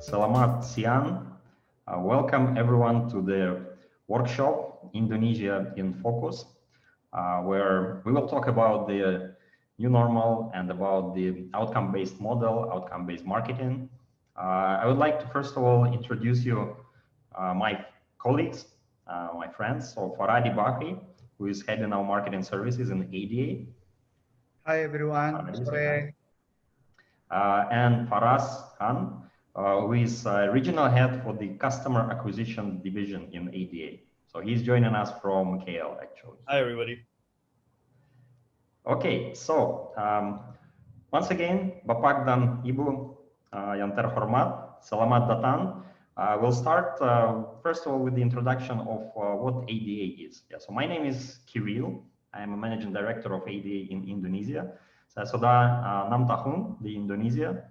Selamat siang. Welcome everyone to the workshop Indonesia in Focus, where we will talk about the new normal and about the outcome-based model, outcome-based marketing. I would like to first of all introduce you my colleagues, my friends. So Faradi Bakri, who is heading our marketing services in ADA. Hi everyone, sore. And Faraz Khan, who is regional head for the customer acquisition division in ADA. So he's joining us from KL actually. Hi everybody. Okay, so once again, Bapak dan Ibu yang terhormat, selamat datang. We'll start first of all with the introduction of what ADA is. Yeah, so my name is Kirill. I am a managing director of ADA in Indonesia. Saya sudah 6 tahun di Indonesia.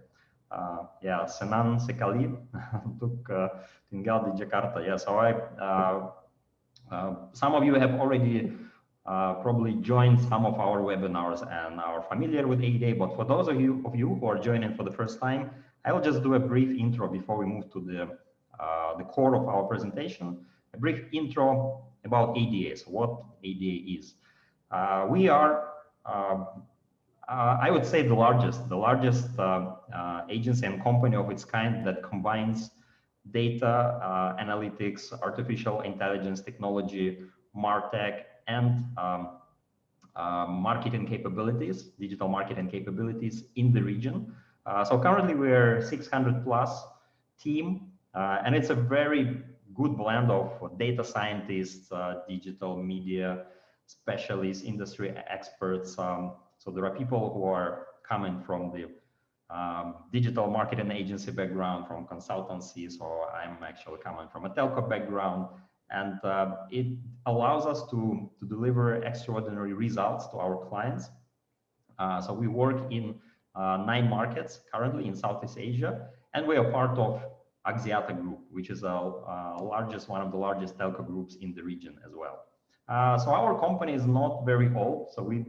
Ya, senang sekali untuk tinggal di Jakarta. Yeah, so some of you have already probably joined some of our webinars and are familiar with ADA, but for those of you who are joining for the first time, I will just do a brief intro before we move to the core of our presentation. A brief intro about ADA, so what ADA is. We are I would say the largest agency and company of its kind that combines data, analytics, artificial intelligence technology, MarTech, and marketing capabilities, digital marketing capabilities in the region. So currently we're 600 plus team, and it's a very good blend of data scientists, digital media specialists, industry experts. So there are people who are coming from the digital marketing agency background, from consultancy. So I'm actually coming from a telco background, and it allows us to deliver extraordinary results to our clients. So we work in 9 markets currently in Southeast Asia, and we are part of Axiata Group, which is one of the largest telco groups in the region as well. So our company is not very old, so we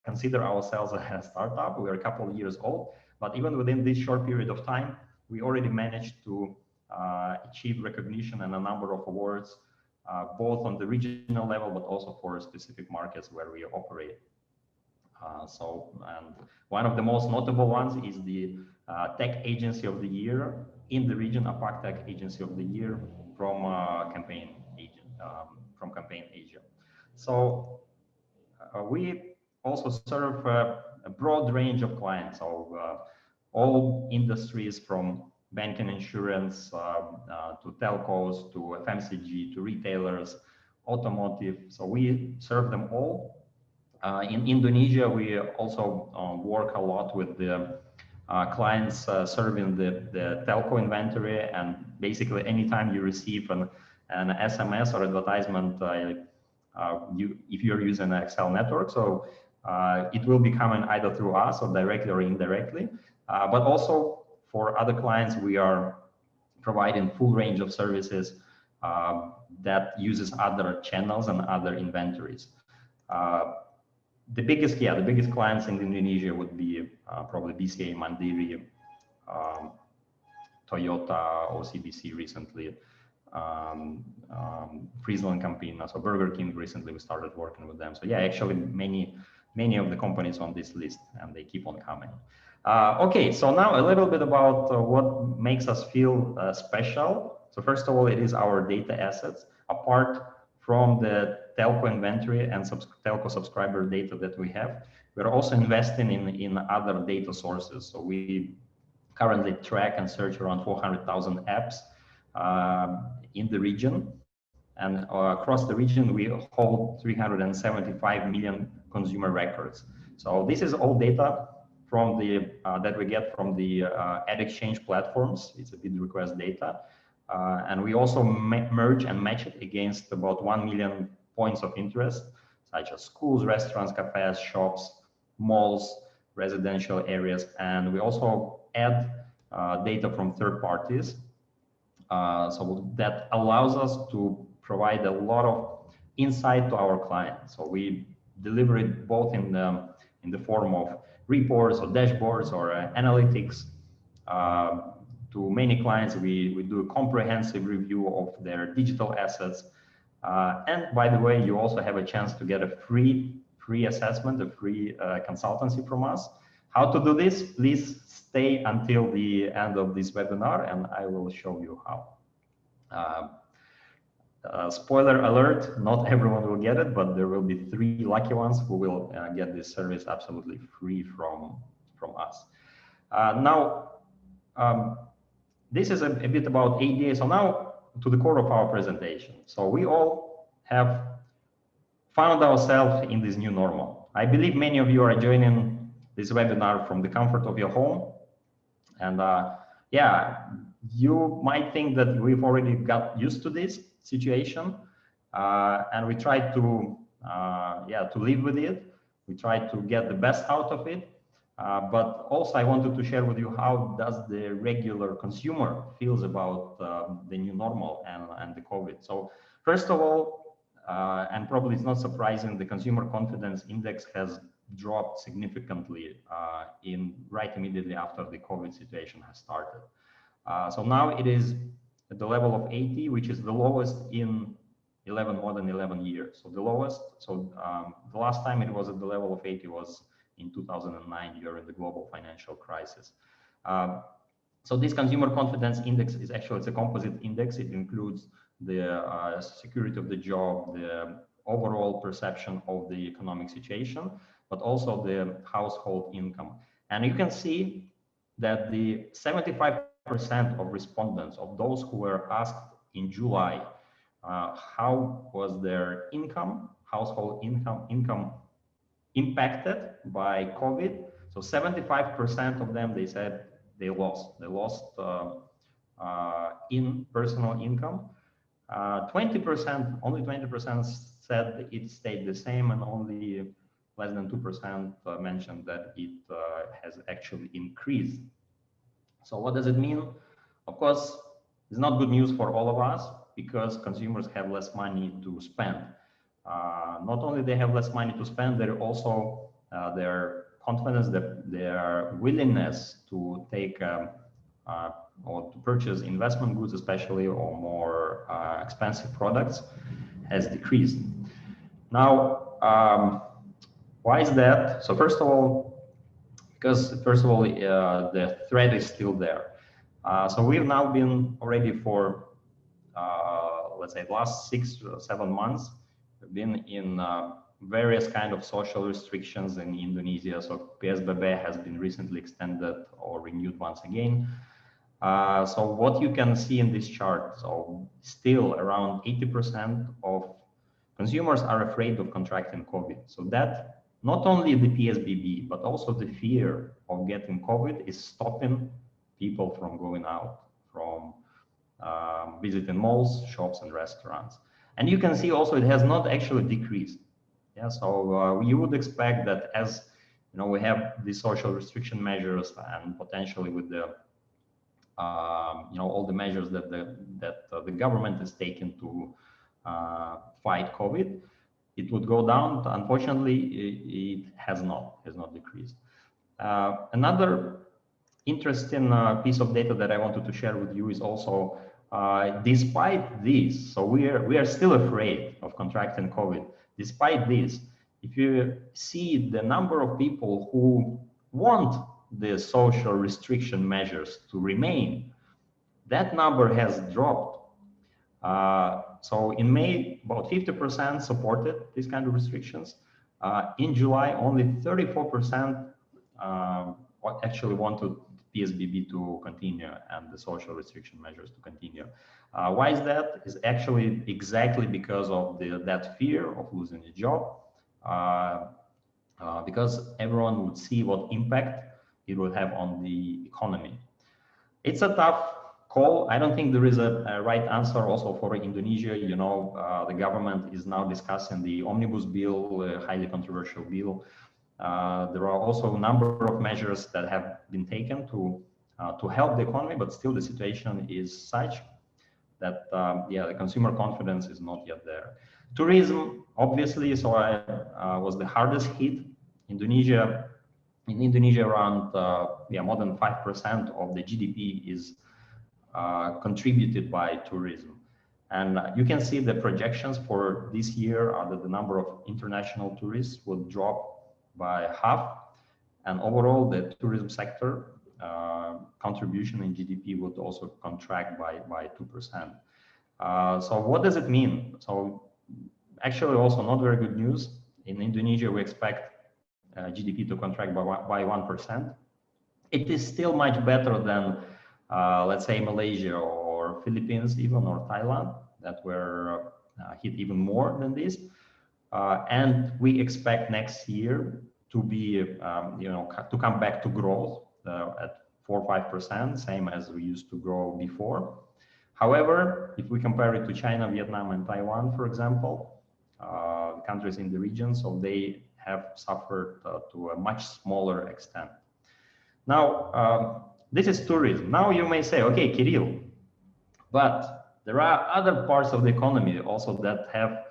consider ourselves a startup. We are a couple of years old, but even within this short period of time, we already managed to achieve recognition and a number of awards, both on the regional level, but also for specific markets where we operate. And one of the most notable ones is the Tech Agency of the Year in the region, mpact Tech Agency of the Year from Campaign Asia. So we also serve a broad range of clients, so all industries from banking, insurance, to telcos, to FMCG, to retailers, automotive. So we serve them all. In Indonesia, we also work a lot with the clients serving the telco inventory, and basically anytime you receive an SMS or advertisement, if you're using an Excel network, so it will be coming either through us or directly or indirectly. But also for other clients, we are providing full range of services that uses other channels and other inventories. The biggest clients in Indonesia would be probably BCA, Mandiri, Toyota, OCBC recently, Friesland Campina, so Burger King recently we started working with them. So yeah, actually many of the companies on this list, and they keep on coming. Okay, so now a little bit about what makes us feel special. So first of all, it is our data assets. Apart from the telco inventory and telco subscriber data that we have, we're also investing in other data sources. So we currently track and search around 400,000 apps in the region, and across the region we hold 375 million consumer records. So this is all data from the that we get from the ad exchange platforms. It's a bid request data, and we also merge and match it against about 1 million points of interest, such as schools, restaurants, cafes, shops, malls, residential areas, and we also add data from third parties. So that allows us to provide a lot of insight to our clients. So we deliver it both in the form of reports or dashboards or analytics, to many clients. We do a comprehensive review of their digital assets. And by the way, you also have a chance to get a free assessment, a free consultancy from us. How to do this? Please stay until the end of this webinar and I will show you how. Spoiler alert, not everyone will get it, but there will be 3 lucky ones who will get this service absolutely free from us. This is a bit about ADA. So now to the core of our presentation. So we all have found ourselves in this new normal. I believe many of you are joining this webinar from the comfort of your home. And yeah, you might think that we've already got used to this situation. And we try to live with it. We try to get the best out of it. But also I wanted to share with you how does the regular consumer feels about the new normal and the COVID. So first of all, and probably it's not surprising, the consumer confidence index has dropped significantly right immediately after the COVID situation has started. So now it is at the level of 80, which is the lowest in more than 11 years. So the lowest, the last time it was at the level of 80 was in 2009 during the global financial crisis. So this consumer confidence index is actually, it's a composite index. It includes the security of the job, the overall perception of the economic situation, but also the household income. And you can see that the 75% of respondents, of those who were asked in July, how was their income, household income impacted by COVID. So 75% of them, they said they lost in personal income. 20%, only 20% said it stayed the same, and only less than 2% mentioned that it has actually increased. So what does it mean? Of course, it's not good news for all of us because consumers have less money to spend. Not only they have less money to spend, they're also their confidence, their willingness to take or to purchase investment goods, especially, or more expensive products, has decreased. Now, why is that? So first of all, the threat is still there. So we've now been already for let's say last 6 or 7 months, we've been in various kind of social restrictions in Indonesia. So PSBB has been recently extended or renewed once again. So what you can see in this chart, so still around 80% of consumers are afraid of contracting COVID. So that not only the PSBB, but also the fear of getting COVID is stopping people from going out, from visiting malls, shops, and restaurants. And you can see also it has not actually decreased. Yeah, so you would expect that as you know, we have these social restriction measures, and potentially with the you know, all the measures that the government is taking to fight COVID, it would go down. Unfortunately, it has not decreased. Another interesting piece of data that I wanted to share with you is also, despite this, so we are still afraid of contracting COVID. Despite this, if you see the number of people who want the social restriction measures to remain, that number has dropped. So in May, about 50% supported these kind of restrictions. In July, only 34% actually wanted PSBB to continue and the social restriction measures to continue. Why is that? Is actually exactly because of that fear of losing a job, because everyone would see what impact it will have on the economy. It's a tough call. I don't think there is a right answer also for Indonesia. You know, the government is now discussing the omnibus bill, a highly controversial bill. There are also a number of measures that have been taken to help the economy, but still the situation is such that yeah, the consumer confidence is not yet there. Tourism, obviously, so was the hardest hit. In Indonesia, around more than 5% of the GDP is contributed by tourism. And you can see the projections for this year are that the number of international tourists will drop by half. And overall, the tourism sector contribution in GDP would also contract by 2%. So what does it mean? So actually also not very good news. In Indonesia, we expect GDP to contract by 1%. It is still much better than, let's say, Malaysia or Philippines even, or Thailand, that were hit even more than this. And we expect next year to be, to come back to growth at 4 or 5%, same as we used to grow before. However, if we compare it to China, Vietnam, and Taiwan, for example, countries in the region, so they have suffered to a much smaller extent. Now, this is tourism. Now you may say, okay, Kirill, but there are other parts of the economy also that have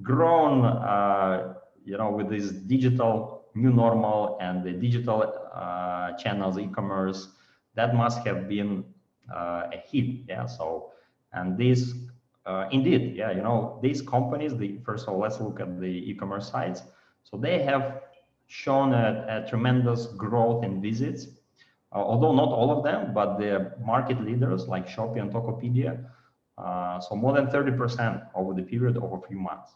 grown, with this digital new normal and the digital channels, e-commerce, that must have been a hit. Yeah. So, and this, indeed, yeah, these companies, first of all, let's look at the e-commerce sites. So they have shown a tremendous growth in visits, although not all of them, but the market leaders like Shopee and Tokopedia, so more than 30% over the period of a few months.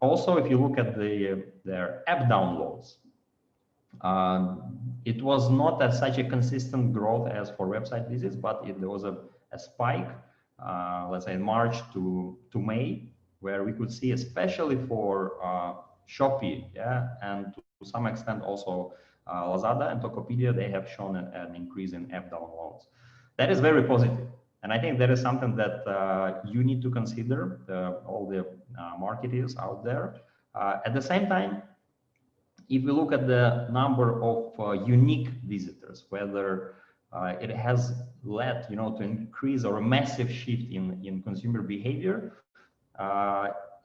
Also, if you look at their app downloads, it was not at such a consistent growth as for website visits, but there was a spike, let's say in March to May, where we could see, especially for Shopee, yeah, and to some extent also Lazada and Tokopedia, they have shown an increase in app downloads. That is very positive. And I think that is something that you need to consider, all the marketers out there. At the same time, if we look at the number of unique visitors, whether it has led, to increase or a massive shift in consumer behavior,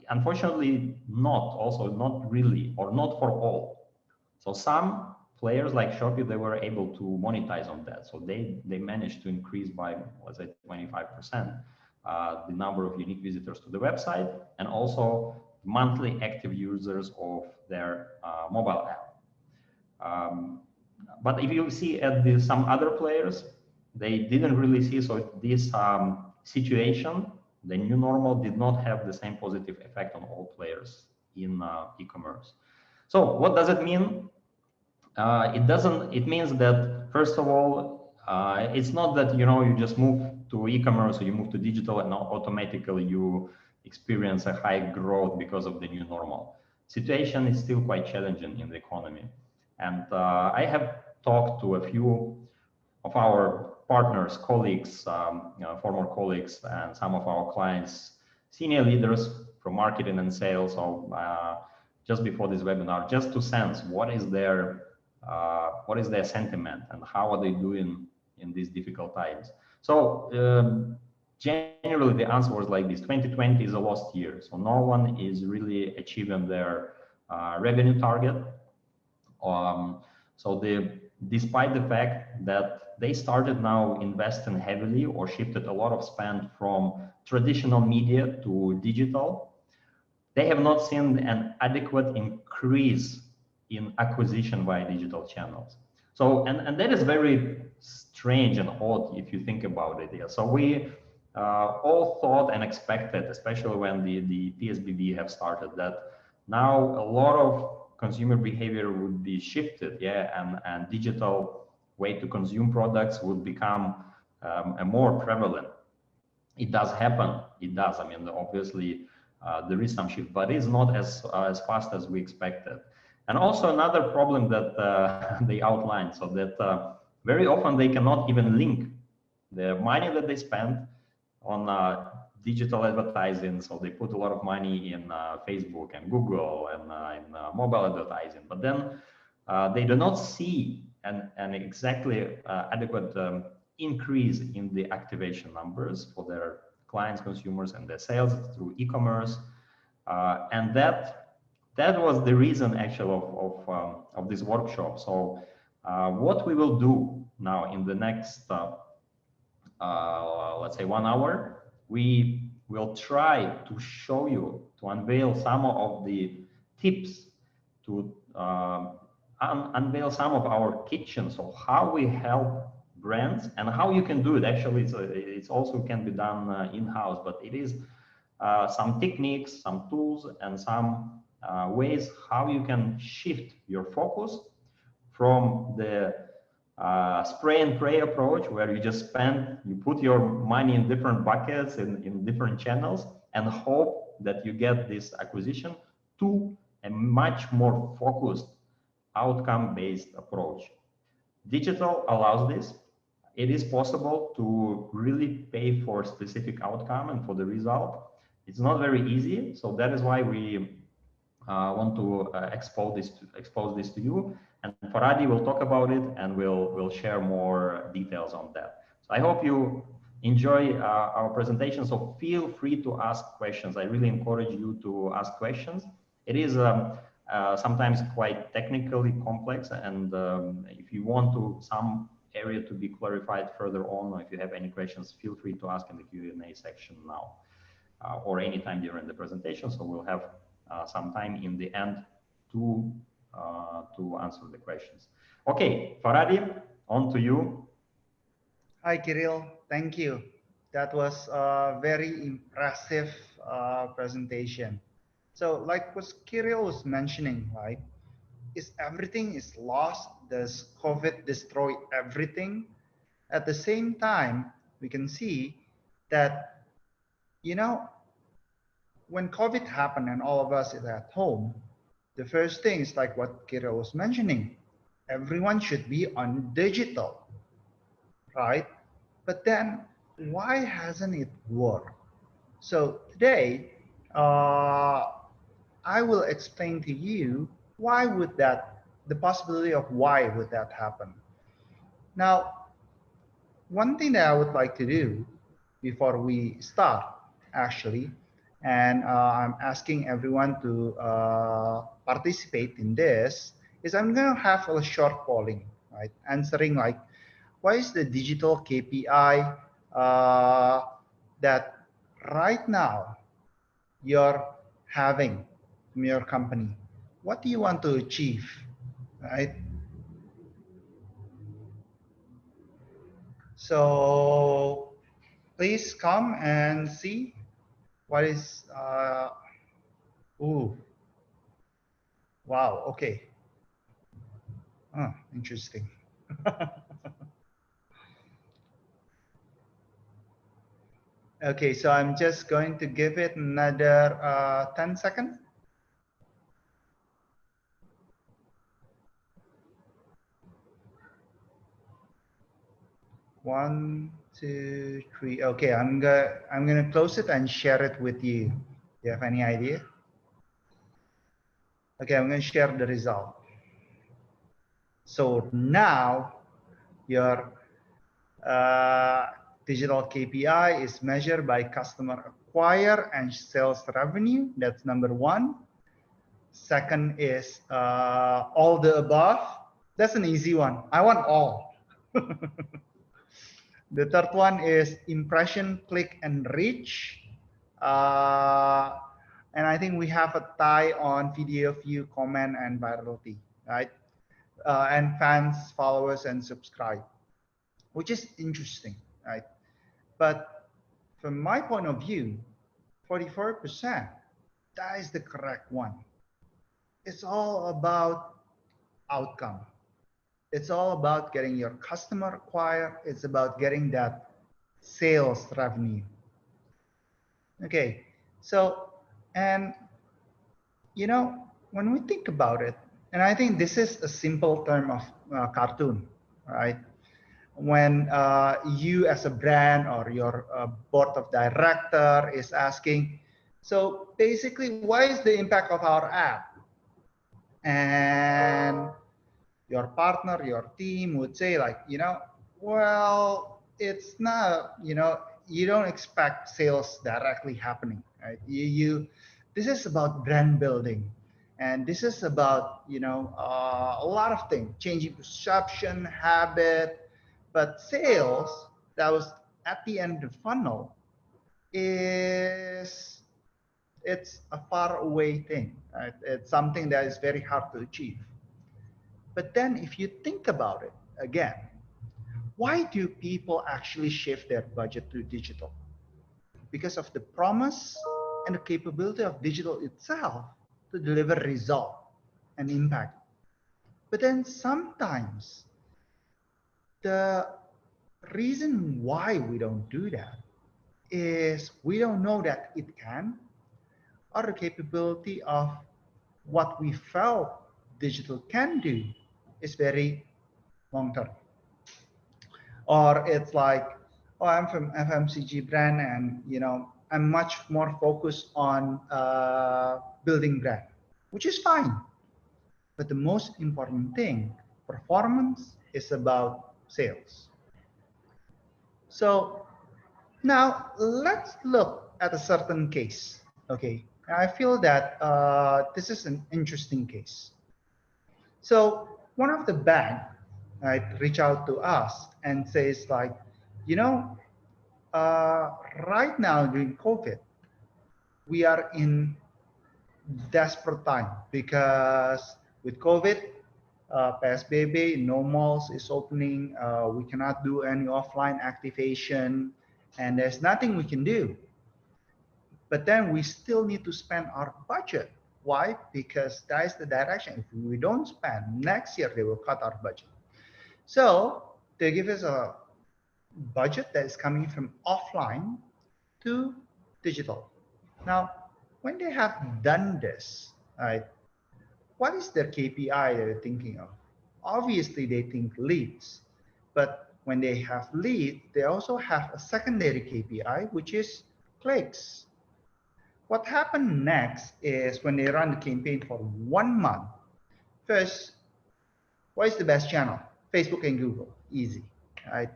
unfortunately, not really, or not for all. So some players like Shopee, they were able to monetize on that. So they managed to increase by, let's say, 25% the number of unique visitors to the website, and also monthly active users of their mobile app. But if you see at some other players, they didn't really see, so this situation, the new normal, did not have the same positive effect on all players in e-commerce. So what does it mean? It means that, first of all, it's not that, you just move to e-commerce or you move to digital and automatically you experience a high growth because of the new normal. Situation is still quite challenging in the economy. And I have talked to a few of our partners, colleagues, former colleagues, and some of our clients, senior leaders from marketing and sales, just before this webinar, just to sense what is their sentiment and how are they doing in these difficult times. So generally the answer was like this: 2020 is a lost year, so no one is really achieving their revenue target. Despite the fact that they started now investing heavily or shifted a lot of spend from traditional media to digital, they have not seen an adequate increase in acquisition via digital channels. So, and that is very strange and odd if you think about it. Yeah. So we all thought and expected, especially when the PSBB have started, that now a lot of consumer behavior would be shifted, yeah, and digital way to consume products would become a more prevalent. It does happen. It does. I mean, obviously there is some shift, but it's not as fast as we expected. And also another problem that they outlined, so that very often they cannot even link the money that they spend on digital advertising. So they put a lot of money in Facebook and Google and in mobile advertising, but then they do not see an exactly adequate increase in the activation numbers for their clients, consumers, and their sales through e-commerce. And that was the reason actually of this workshop. So what we will do now in the next let's say 1 hour, we will try to show you, to unveil some of the tips, to unveil some of our kitchens of how we help brands and how you can do it. Actually, it's also can be done in-house, but it is some techniques, some tools, and some ways how you can shift your focus from the spray and pray approach, where you just spend, you put your money in different buckets in different channels and hope that you get this acquisition, to a much more focused outcome-based approach. Digital allows this. It is possible to really pay for specific outcome and for the result. It's not very easy, so that is why we want to expose this to you. And Faradi will talk about it, and we'll share more details on that. So I hope you enjoy our presentation. So feel free to ask questions. I really encourage you to ask questions. It is sometimes quite technically complex, and if you want some area to be clarified further on, or if you have any questions, feel free to ask in the Q&A section now, or anytime during the presentation. So we'll have some time in the end to answer the questions. Okay, Faradi, on to you. Hi, Kirill. Thank you. That was a very impressive presentation. So, like what Kirill was mentioning, right? Is everything is lost? Does COVID destroy everything? At the same time, we can see that, you know, when COVID happened and all of us is at home, the first thing is like what Kirill was mentioning. Everyone should be on digital, right? But then why hasn't it worked? So today, I will explain to you why would that, the possibility of why would that happen. Now, one thing that I would like to do before we start, actually, and I'm asking everyone to participate in this, is I'm going to have a short polling, right? Answering like, what is the digital KPI that right now you're having from your company? What do you want to achieve, right? So please come and see what is, ooh, wow, okay. Oh, interesting. Okay, so I'm just going to give it another 10 seconds. One, two, three. Okay, I'm gonna close it and share it with you. Do you have any idea? Okay, I'm gonna share the result. So now your digital KPI is measured by customer acquire and sales revenue. That's number one. Second is all the above. That's an easy one. I want all. The third one is impression, click, and reach. And I think we have a tie on video view, comment, and virality, right? And fans, followers, and subscribe, which is interesting, right? But from my point of view, 44%, that is the correct one. It's all about outcome. It's all about getting your customer acquired. It's about getting that sales revenue. Okay, so, and you know, when we think about it, and I think this is a simple term of cartoon, right? When you as a brand or your board of director is asking, so basically, what is the impact of our app? And your partner, your team would say like, you know, well, it's not, you know, you don't expect sales directly happening, right? This is about brand building. And this is about, you know, a lot of things, changing perception, habit, but sales, that was at the end of the funnel is it's a far away thing. Right? It's something that is very hard to achieve. But then if you think about it again, why do people actually shift their budget to digital? Because of the promise and the capability of digital itself to deliver result and impact. But then sometimes the reason why we don't do that is we don't know that it can, or the capability of what we felt digital can do is very long term. Or it's like, oh, I'm from FMCG brand, and I'm much more focused on building brand, which is fine. But the most important thing, performance, is about sales. So now let's look at a certain case. Okay, I feel that this is an interesting case. So one of the bank, right, reach out to us and says like, you know, right now during COVID, we are in desperate time because with COVID, PSBB, no malls is opening. We cannot do any offline activation, and there's nothing we can do. But then we still need to spend our budget. Why? Because that is the direction. If we don't spend, next year they will cut our budget. So they give us a budget that is coming from offline to digital. Now, when they have done this, right, what is their KPI they're thinking of? Obviously, they think leads, but when they have lead, they also have a secondary KPI, which is clicks. What happened next is when they run the campaign for 1 month, first, what is the best channel? Facebook and Google, easy, right?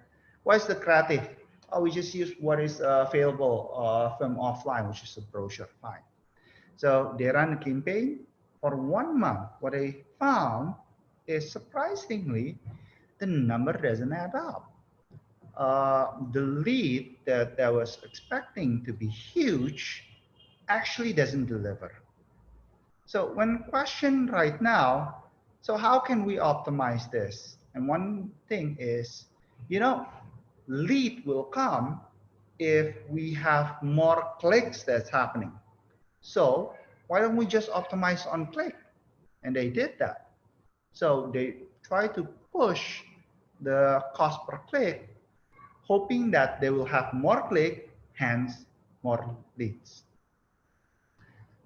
What is the creative? Oh, we just use what is available from offline, which is a brochure, fine. So they run the campaign for 1 month. What they found is surprisingly, the number doesn't add up. The lead that I was expecting to be huge actually doesn't deliver. So when questioned right now, so how can we optimize this? And one thing is, lead will come if we have more clicks that's happening. So why don't we just optimize on click? And they did that. So they try to push the cost per click, hoping that they will have more click, hence more leads.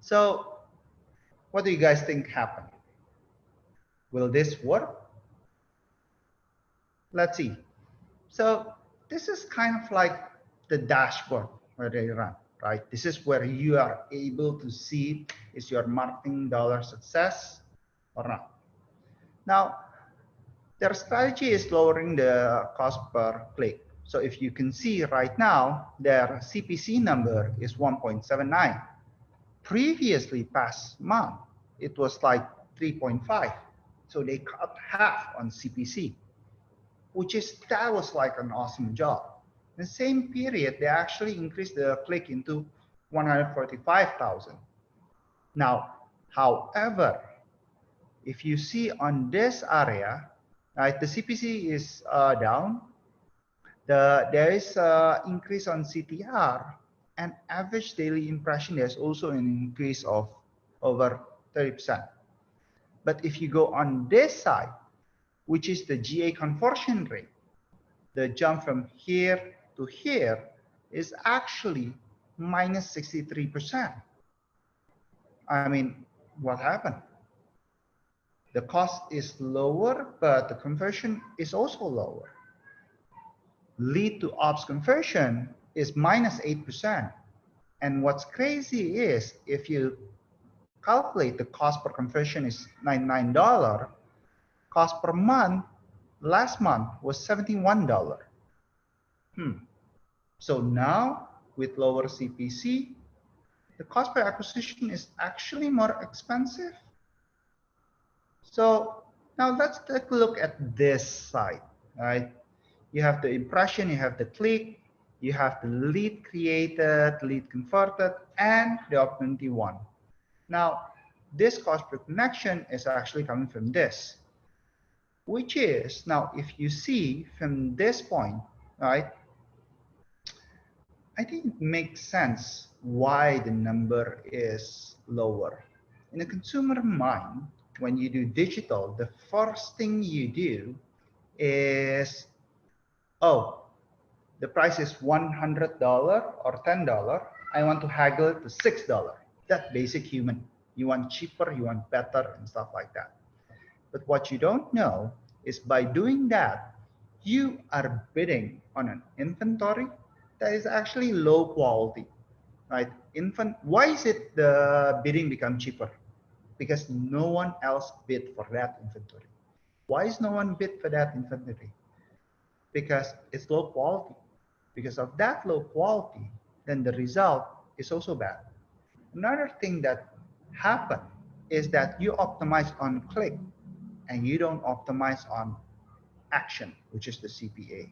So what do you guys think happened? Will this work? Let's see. So this is kind of like the dashboard where they run, right? This is where you are able to see is your marketing dollar success or not. Now, their strategy is lowering the cost per click. So if you can see right now, their CPC number is 1.79. Previously past month, it was like 3.5. So they cut half on CPC, that was like an awesome job. In the same period, they actually increased the click into 145,000. Now, however, if you see on this area, right, the CPC is down. There is an increase on CTR, and average daily impression, there's also an increase of over 30%. But if you go on this side, which is the GA conversion rate, the jump from here to here is actually minus 63%. I mean, what happened? The cost is lower, but the conversion is also lower. Lead to ops conversion is minus 8%. And what's crazy is if you calculate the cost per conversion is $99, cost per month last month was $71. So now with lower CPC, the cost per acquisition is actually more expensive. So now let's take a look at this side, right? You have the impression, you have the click, You have the lead created, lead converted, and the opportunity won. Now, this cost per connection is actually coming from this, which is, now if you see from this point, right, I think it makes sense why the number is lower. In a consumer mind, when you do digital, the first thing you do is, oh, the price is $100 or $10. I want to haggle it to $6. That's basic human. You want cheaper, you want better, and stuff like that. But what you don't know is by doing that, you are bidding on an inventory that is actually low quality, right? Why is it the bidding become cheaper? Because no one else bid for that inventory. Why is no one bid for that inventory? Because it's low quality. Because of that low quality, then the result is also bad. Another thing that happened is that you optimize on click and you don't optimize on action, which is the CPA.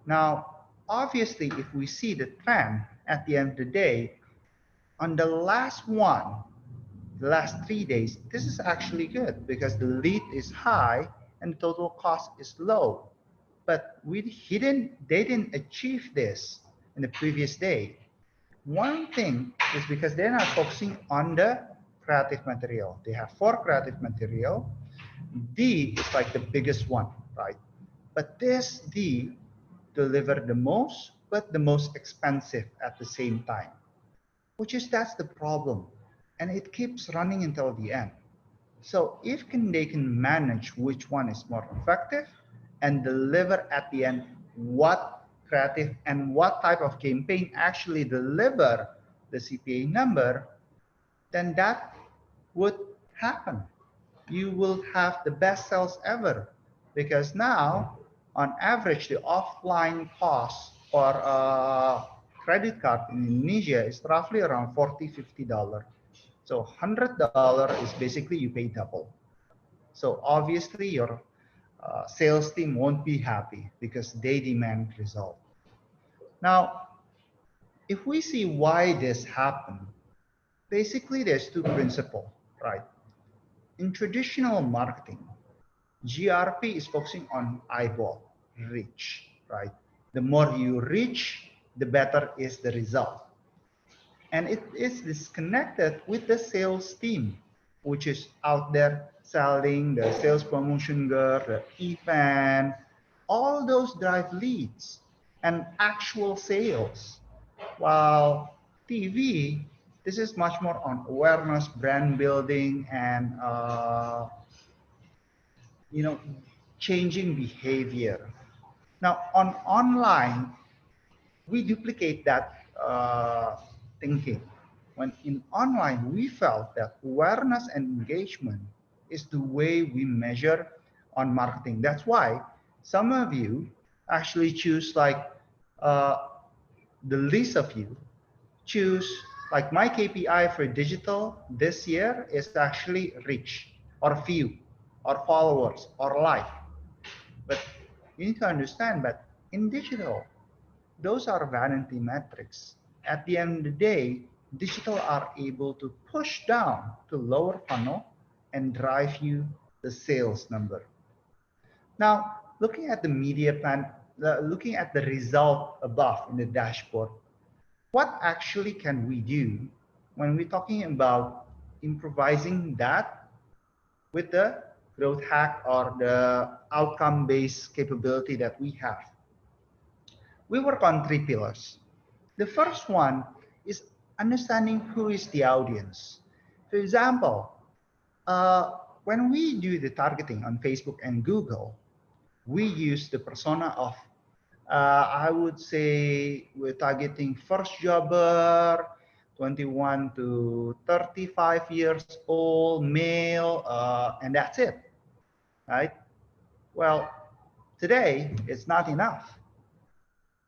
Now, obviously, if we see the trend at the end of the day, on the last one, the last 3 days, this is actually good because the lead is high and total cost is low. But they didn't achieve this in the previous day. One thing is because they're not focusing on the creative material. They have 4 creative material. D is like the biggest one, right? But this D delivered the most, but the most expensive at the same time, which is that's the problem. And it keeps running until the end. So if they can manage which one is more effective and deliver at the end what creative and what type of campaign actually deliver the CPA number, then that would happen. You will have the best sales ever because now on average the offline cost for a credit card in Indonesia is roughly around $40-50. So $100 is basically you pay double. So obviously your sales team won't be happy because they demand result. Now, if we see why this happened, basically there's 2 principles, right? In traditional marketing, GRP is focusing on eyeball, reach, right? The more you reach, the better is the result. And it is disconnected with the sales team, which is out there selling the sales promotion girl, the event, all those drive leads and actual sales. While TV, this is much more on awareness, brand building, and changing behavior. Now on online, we duplicate that thinking. When in online, we felt that awareness and engagement is the way we measure on marketing. That's why some of you actually choose like the least of you choose like my KPI for digital this year is actually reach or view or followers or like. But you need to understand that in digital, those are vanity metrics. At the end of the day, digital are able to push down to lower funnel and drive you the sales number. Now, looking at the media plan, looking at the result above in the dashboard, what actually can we do when we're talking about improvising that with the growth hack or the outcome-based capability that we have? We work on 3 pillars. The first one is understanding who is the audience. For example, when we do the targeting on Facebook and Google, we use the persona of, I would say we're targeting first jobber, 21 to 35 years old, male, and that's it, right? Well, today it's not enough.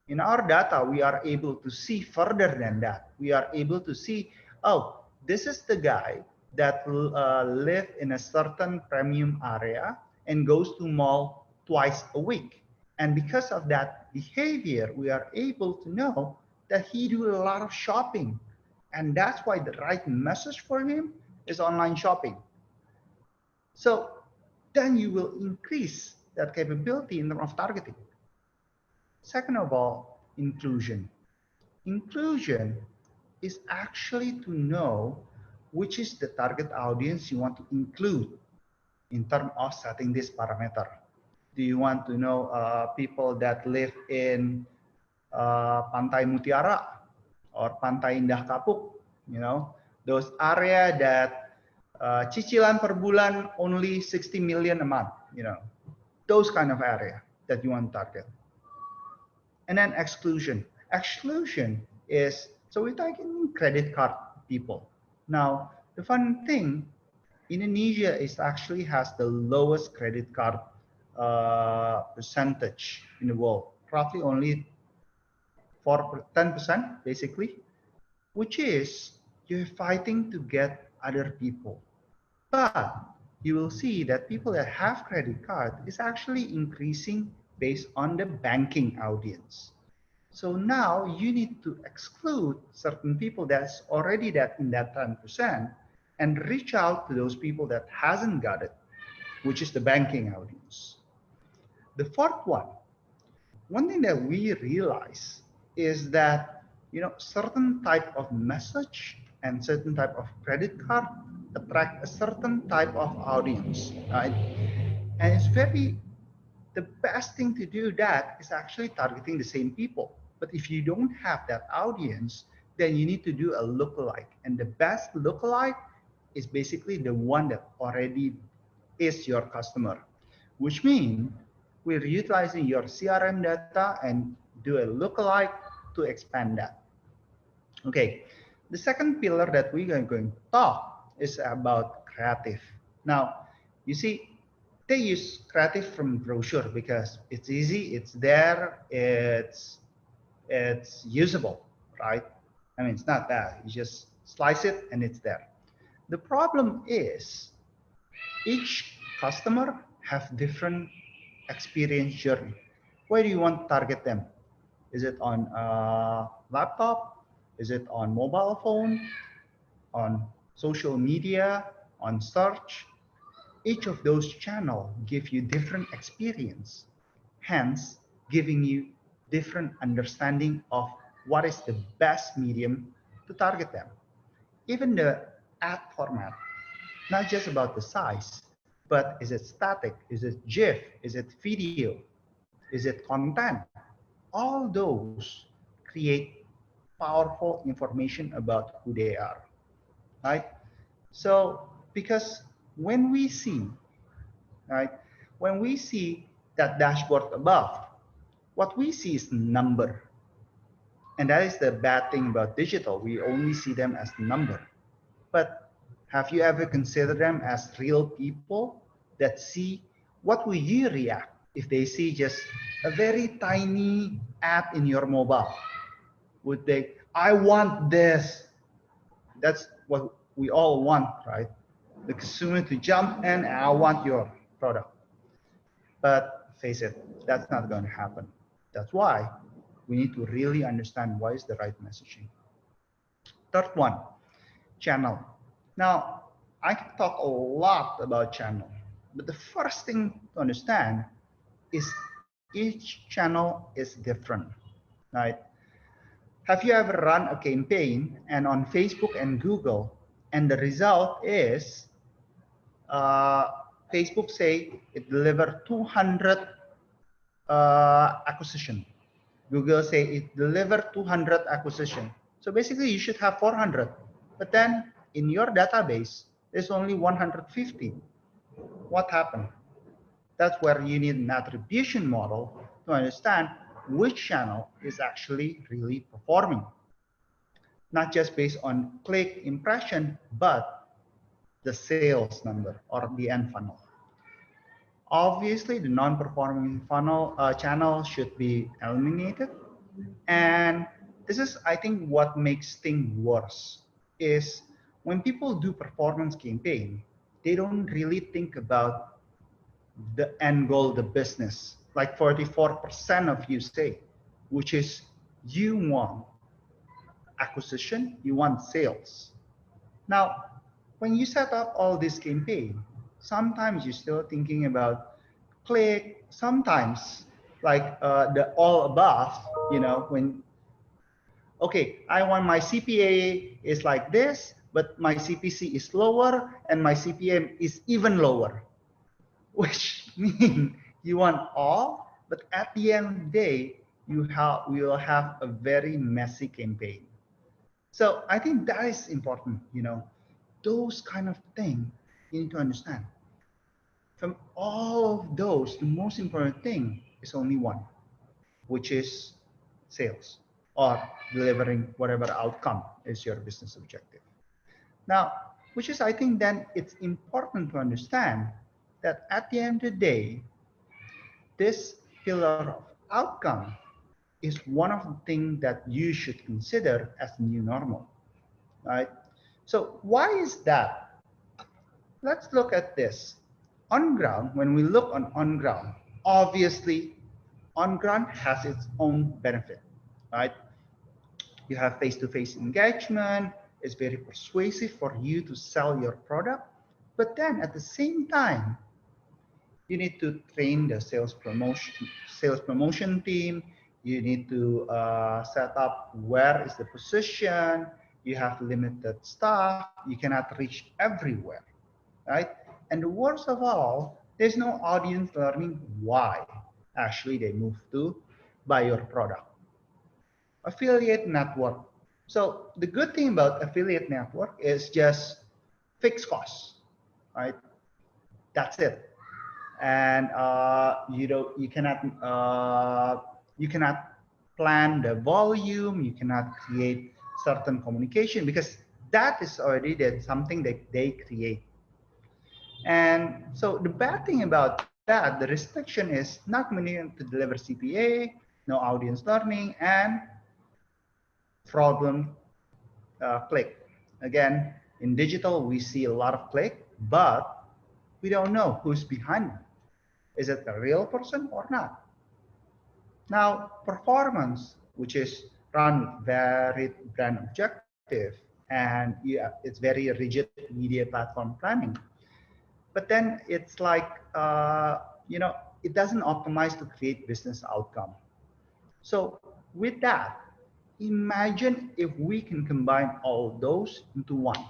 In our data, we are able to see further than that. We are able to see, oh, this is the guy that live in a certain premium area and goes to mall twice a week. And because of that behavior, we are able to know that he do a lot of shopping. And that's why the right message for him is online shopping. So then you will increase that capability in terms of targeting. Second of all, inclusion. Inclusion is actually to know which is the target audience you want to include in terms of setting this parameter. Do you want to know people that live in Pantai Mutiara or Pantai Indah Kapuk? You know, those area that cicilan per bulan only 60 million a month. You know, those kind of area that you want to target. And then exclusion. Exclusion is, so we're taking credit card people. Now, the fun thing, Indonesia is actually has the lowest credit card percentage in the world, roughly only 10% basically, which is you're fighting to get other people. But you will see that people that have credit card is actually increasing based on the banking audience. So now you need to exclude certain people that's already that in that 10% and reach out to those people that hasn't got it, which is the banking audience. The fourth one thing that we realize is that, you know, certain type of message and certain type of credit card attract a certain type of audience, right? And it's very, the best thing to do that is actually targeting the same people. But if you don't have that audience, then you need to do a lookalike. And the best lookalike is basically the one that already is your customer, which means we're utilizing your CRM data and do a lookalike to expand that. Okay, the second pillar that we are going to talk is about creative. Now, you see, they use creative from brochure because it's easy, it's there, it's usable, right? I mean, it's not bad. You just slice it and it's there. The problem is each customer have different experience journey. Where do you want to target them? Is it on a laptop? Is it on mobile phone? On social media? On search? Each of those channels give you different experience, hence giving you different understanding of what is the best medium to target them. Even the ad format, not just about the size, but is it static? Is it GIF? Is it video? Is it content? All those create powerful information about who they are, right? So, because when we see, right, when we see that dashboard above, what we see is number. And that is the bad thing about digital. We only see them as number. But have you ever considered them as real people that see? What will you react if they see just a very tiny app in your mobile? Would they, I want this? That's what we all want, right? The consumer to jump in and I want your product. But face it, that's not going to happen. That's why we need to really understand what is the right messaging. Third one, channel. Now, I can talk a lot about channel, but the first thing to understand is each channel is different, right? Have you ever run a campaign and on Facebook and Google, and the result is Facebook say it delivered 200 acquisition. Google say it delivered 200 acquisition. So basically you should have 400, but then in your database, there's only 150. What happened? That's where you need an attribution model to understand which channel is actually really performing. Not just based on click impression, but the sales number or the end funnel. Obviously, the non-performing funnel channel should be eliminated. And this is, I think, what makes things worse is when people do performance campaign, they don't really think about the end goal, the business. like 44% of you say, which is you want acquisition, you want sales. Now, when you set up all this campaign, sometimes you're still thinking about click, sometimes like the all above, you know, when, okay, I want my CPA is like this, but my CPC is lower and my CPM is even lower, which means you want all, but at the end of the day, you will have a very messy campaign. So I think that is important, you know, those kind of things you need to understand. From all of those, the most important thing is only one, which is sales or delivering whatever outcome is your business objective. Now, which is, I think then it's important to understand that at the end of the day, this pillar of outcome is one of the things that you should consider as the new normal, right? So why is that? Let's look at this. On ground, when we look on ground, obviously on ground has its own benefit, right? You have face-to-face engagement. It's very persuasive for you to sell your product. But then at the same time, you need to train the sales promotion team. You need to set up where is the position. You have limited staff. You cannot reach everywhere, right? And the worst of all, there's no audience learning why actually they move to buy your product. Affiliate network. So the good thing about affiliate network is just fixed costs, right? That's it. And you cannot plan the volume. You cannot create certain communication because that is already something that they create. And so the bad thing about that, the restriction is not committing to deliver CPA, no audience learning, and fraudulent click. Again, in digital, we see a lot of click, but we don't know who's behind it. Is it a real person or not? Now, performance, which is run with very brand objective, and yeah, it's very rigid media platform planning. But then it's like, it doesn't optimize to create business outcome. So with that, imagine if we can combine all those into one,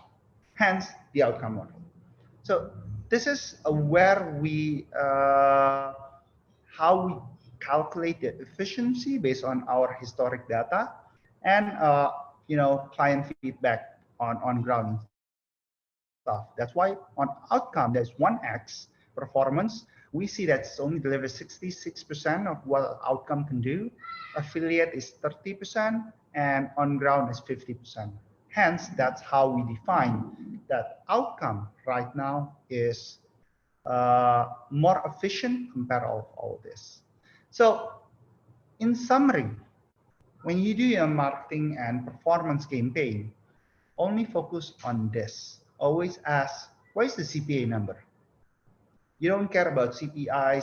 hence the outcome model. So this is where how we calculate the efficiency based on our historic data and client feedback on ground stuff. That's why on outcome there's 1x performance. We see that it's only delivers 66% of what outcome can do. Affiliate is 30% and on ground is 50%. Hence, that's how we define that outcome right now is more efficient compared to all this. So in summary, when you do your marketing and performance campaign, only focus on this. Always ask, what is the CPA number? You don't care about CPI,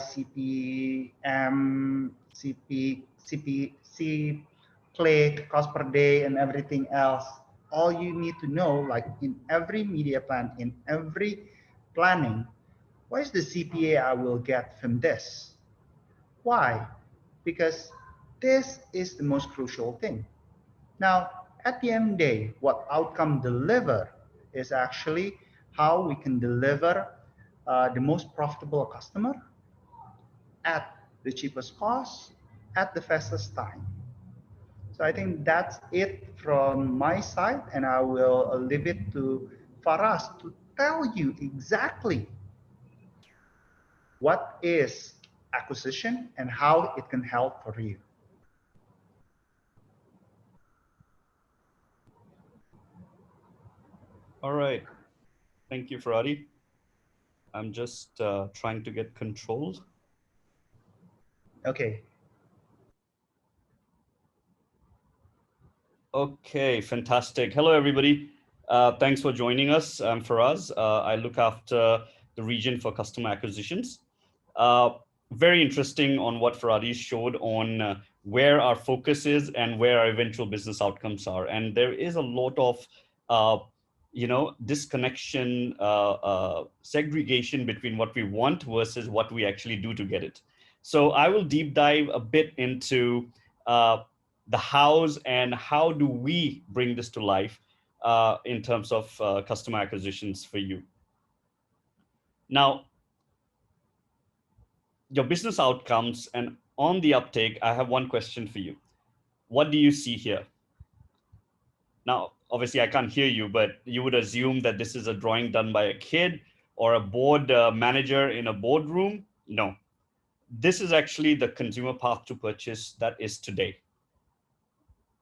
CPM, CPC, click, cost per day, and everything else. All you need to know, like in every media plan, in every planning, what is the CPA I will get from this? Why? Because this is the most crucial thing. Now, at the end of the day, what outcome deliver is actually how we can deliver the most profitable customer at the cheapest cost, at the fastest time. So I think that's it from my side, and I will leave it to Faraz to tell you exactly what is acquisition and how it can help for you. All right. Thank you, Ferrari. I'm just trying to get controlled. Okay. Okay, fantastic. Hello, everybody. Thanks for joining us. I'm Faraz. I look after the region for customer acquisitions. very interesting on what Faradi showed on where our focus is and where our eventual business outcomes are. And there is a lot of, disconnection, segregation between what we want versus what we actually do to get it. So I will deep dive a bit into the hows and how do we bring this to life in terms of customer acquisitions for you. Now, your business outcomes and on the uptake, I have one question for you. What do you see here? Now, obviously I can't hear you, but you would assume that this is a drawing done by a kid or a board manager in a boardroom. No, this is actually the consumer path to purchase that is today.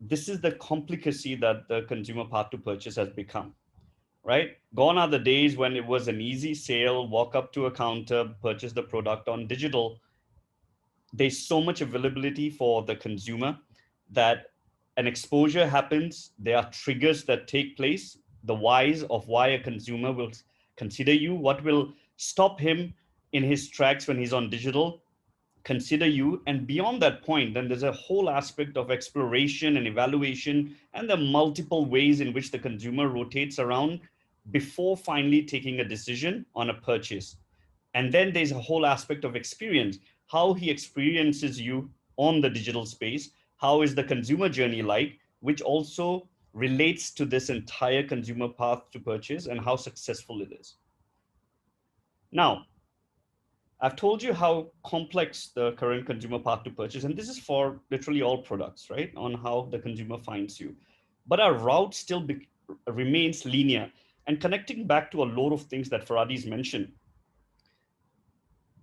This is the complicacy that the consumer path to purchase has become, right? Gone are the days when it was an easy sale, walk up to a counter, purchase the product. On digital, there's so much availability for the consumer that an exposure happens. There are triggers that take place, the whys of why a consumer will consider you, what will stop him in his tracks when he's on digital, consider you. And beyond that point, then there's a whole aspect of exploration and evaluation and the multiple ways in which the consumer rotates around before finally taking a decision on a purchase. And then there's a whole aspect of experience, how he experiences you on the digital space. How is the consumer journey like, which also relates to this entire consumer path to purchase and how successful it is. Now, I've told you how complex the current consumer path to purchase, and this is for literally all products, right? On how the consumer finds you. But our route still remains linear. And connecting back to a lot of things that Faradi's mentioned,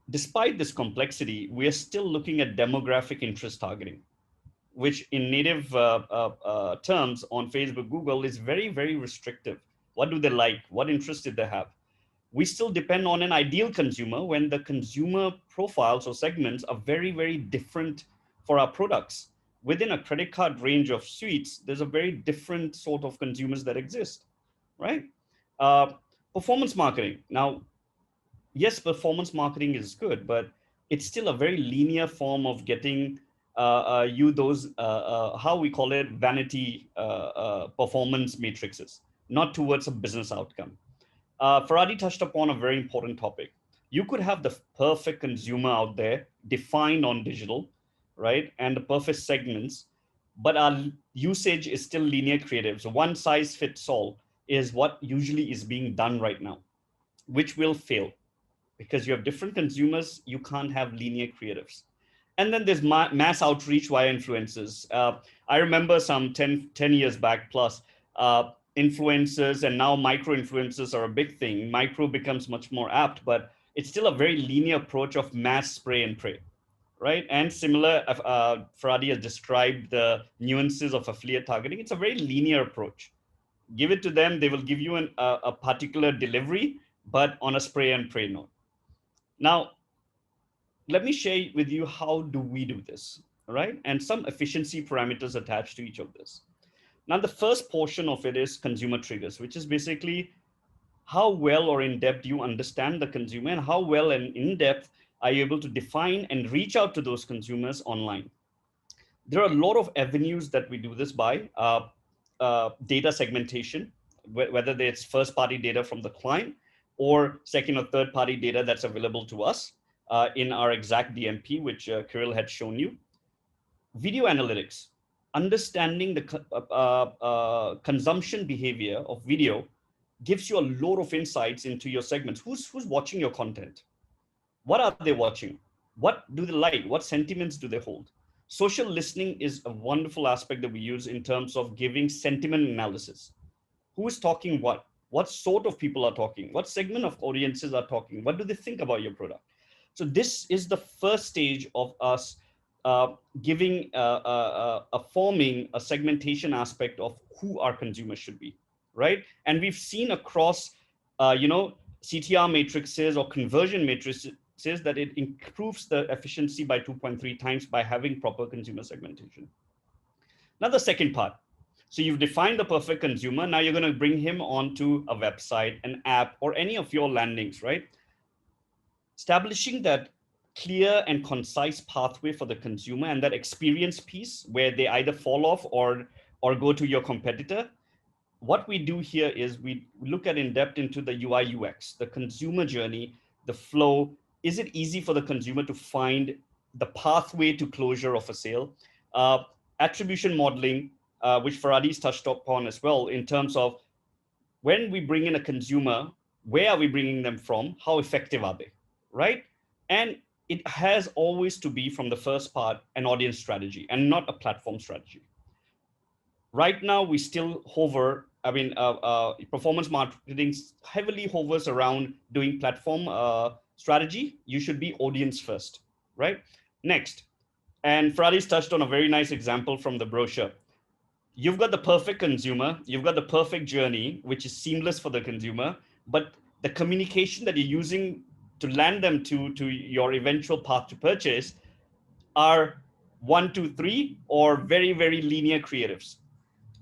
despite this complexity, we are still looking at demographic interest targeting, which in native terms on Facebook, Google is very, very restrictive. What do they like? What interest did they have? We still depend on an ideal consumer when the consumer profiles or segments are very, very different for our products. Within a credit card range of suites, there's a very different sort of consumers that exist, right? Performance marketing. Now, yes, performance marketing is good, but it's still a very linear form of getting you those, how we call it, vanity performance matrices, not towards a business outcome. Faradi touched upon a very important topic. You could have the perfect consumer out there defined on digital, right? And the perfect segments, but our usage is still linear creative. So one size fits all is what usually is being done right now, which will fail because you have different consumers. You can't have linear creatives. And then there's mass outreach via influencers. I remember some 10 years back plus, influencers and now micro influencers are a big thing. Micro becomes much more apt, but it's still a very linear approach of mass spray and pray, right? And similar, Faradi has described the nuances of affiliate targeting. It's a very linear approach. Give it to them, they will give you a particular delivery, but on a spray and pray note. Now, let me share with you how do we do this, right? And some efficiency parameters attached to each of this. Now, the first portion of it is consumer triggers, which is basically how well or in depth you understand the consumer and how well and in depth are you able to define and reach out to those consumers online. There are a lot of avenues that we do this by. Data segmentation, whether it's first party data from the client or second or third party data that's available to us in our exact DMP, which Kirill had shown you. Video analytics, understanding the consumption behavior of video gives you a lot of insights into your segments. Who's watching your content? What are they watching? What do they like? What sentiments do they hold? Social listening is a wonderful aspect that we use in terms of giving sentiment analysis. Who is talking what? What sort of people are talking? What segment of audiences are talking? What do they think about your product? So this is the first stage of us forming a segmentation aspect of who our consumers should be, right? And we've seen across, CTR matrices or conversion matrices that it improves the efficiency by 2.3 times by having proper consumer segmentation. Now the second part. So you've defined the perfect consumer. Now you're going to bring him onto a website, an app, or any of your landings, right? Establishing that clear and concise pathway for the consumer, and that experience piece where they either fall off or go to your competitor. What we do here is we look at in depth into the UI UX, the consumer journey, the flow. Is it easy for the consumer to find the pathway to closure of a sale? Attribution modeling, which Faradi's touched upon as well, in terms of when we bring in a consumer, where are we bringing them from? How effective are they, right? And it has always to be, from the first part, an audience strategy and not a platform strategy. Right now, we still hover, performance marketing heavily hovers around doing platform strategy. You should be audience first, right? Next, and Faradi's touched on a very nice example from the brochure. You've got the perfect consumer, you've got the perfect journey, which is seamless for the consumer, but the communication that you're using to land them to your eventual path to purchase are 1, 2, 3, or very, very linear creatives.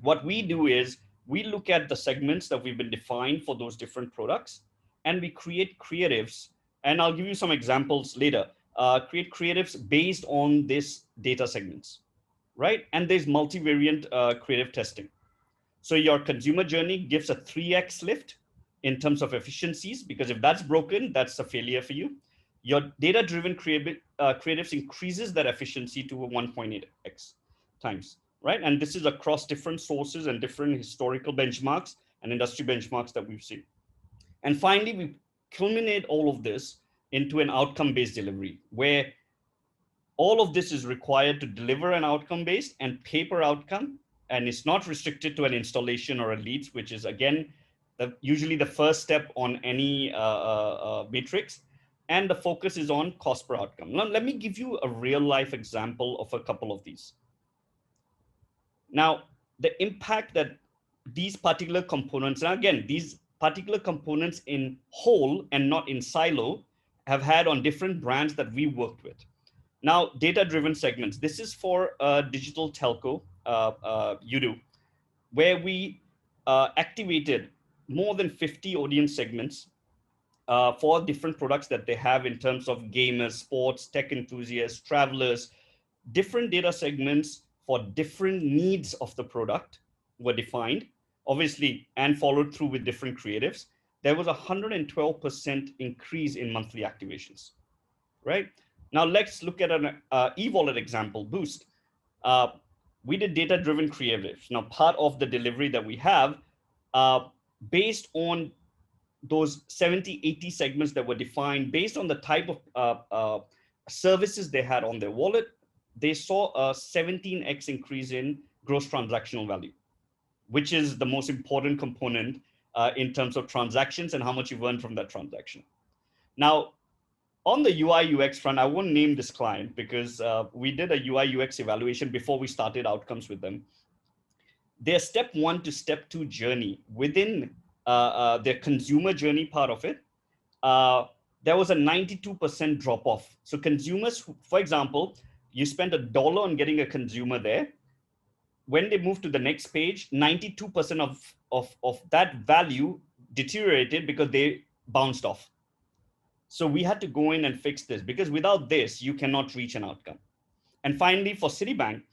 What we do is we look at the segments that we've been defined for those different products, and we create creatives. And I'll give you some examples later. Create creatives based on this data segments, right? And there's multivariant creative testing. So your consumer journey gives a 3x lift in terms of efficiencies, because if that's broken, that's a failure for you. Your data-driven creatives increases that efficiency to a 1.8x times, right? And this is across different sources and different historical benchmarks and industry benchmarks that we've seen. And finally, we culminate all of this into an outcome-based delivery, where all of this is required to deliver an outcome-based and pay per outcome, and it's not restricted to an installation or a leads, which is, again, usually the first step on any matrix. And the focus is on cost per outcome. Now, let me give you a real-life example of a couple of these. Now, the impact that these particular components, and again, these particular components in whole and not in silo, have had on different brands that we worked with. Now, data-driven segments. This is for digital telco, Udo, where we activated more than 50 audience segments for different products that they have in terms of gamers, sports, tech enthusiasts, travelers. Different data segments for different needs of the product were defined, obviously, and followed through with different creatives. There was a 112% increase in monthly activations, right? Now let's look at an e-wallet example, Boost. We did data-driven creatives. Now, part of the delivery that we have, based on those 70, 80 segments that were defined, based on the type of services they had on their wallet, they saw a 17x increase in gross transactional value, which is the most important component in terms of transactions and how much you've earned from that transaction. Now, on the UI UX front, I won't name this client because we did a UI UX evaluation before we started outcomes with them. Their step 1 to step 2 journey within their consumer journey part of it, there was a 92% drop off. So consumers, for example, you spent $1 on getting a consumer there. When they move to the next page, 92% of that value deteriorated because they bounced off. So we had to go in and fix this, because without this, you cannot reach an outcome. And finally, for Citibank,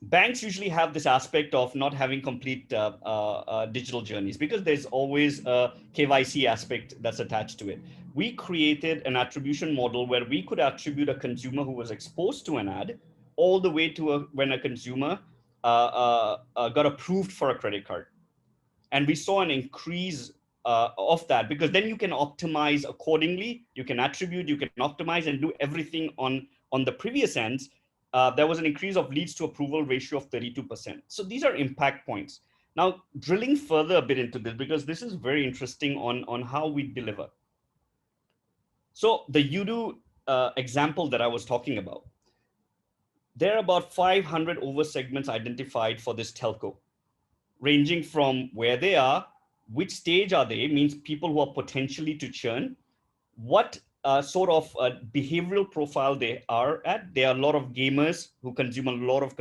banks usually have this aspect of not having complete digital journeys, because there's always a KYC aspect that's attached to it. We created an attribution model where we could attribute a consumer who was exposed to an ad all the way to when a consumer got approved for a credit card. And we saw an increase of that, because then you can optimize accordingly. You can attribute, you can optimize, and do everything on the previous ends. There was an increase of leads to approval ratio of 32%. So these are impact points. Now, drilling further a bit into this, because this is very interesting on how we deliver. So the Udo example that I was talking about, there are about 500 over segments identified for this telco, ranging from where they are, which stage are they, means people who are potentially to churn, what sort of behavioral profile they are at. There are a lot of gamers who consume a lot of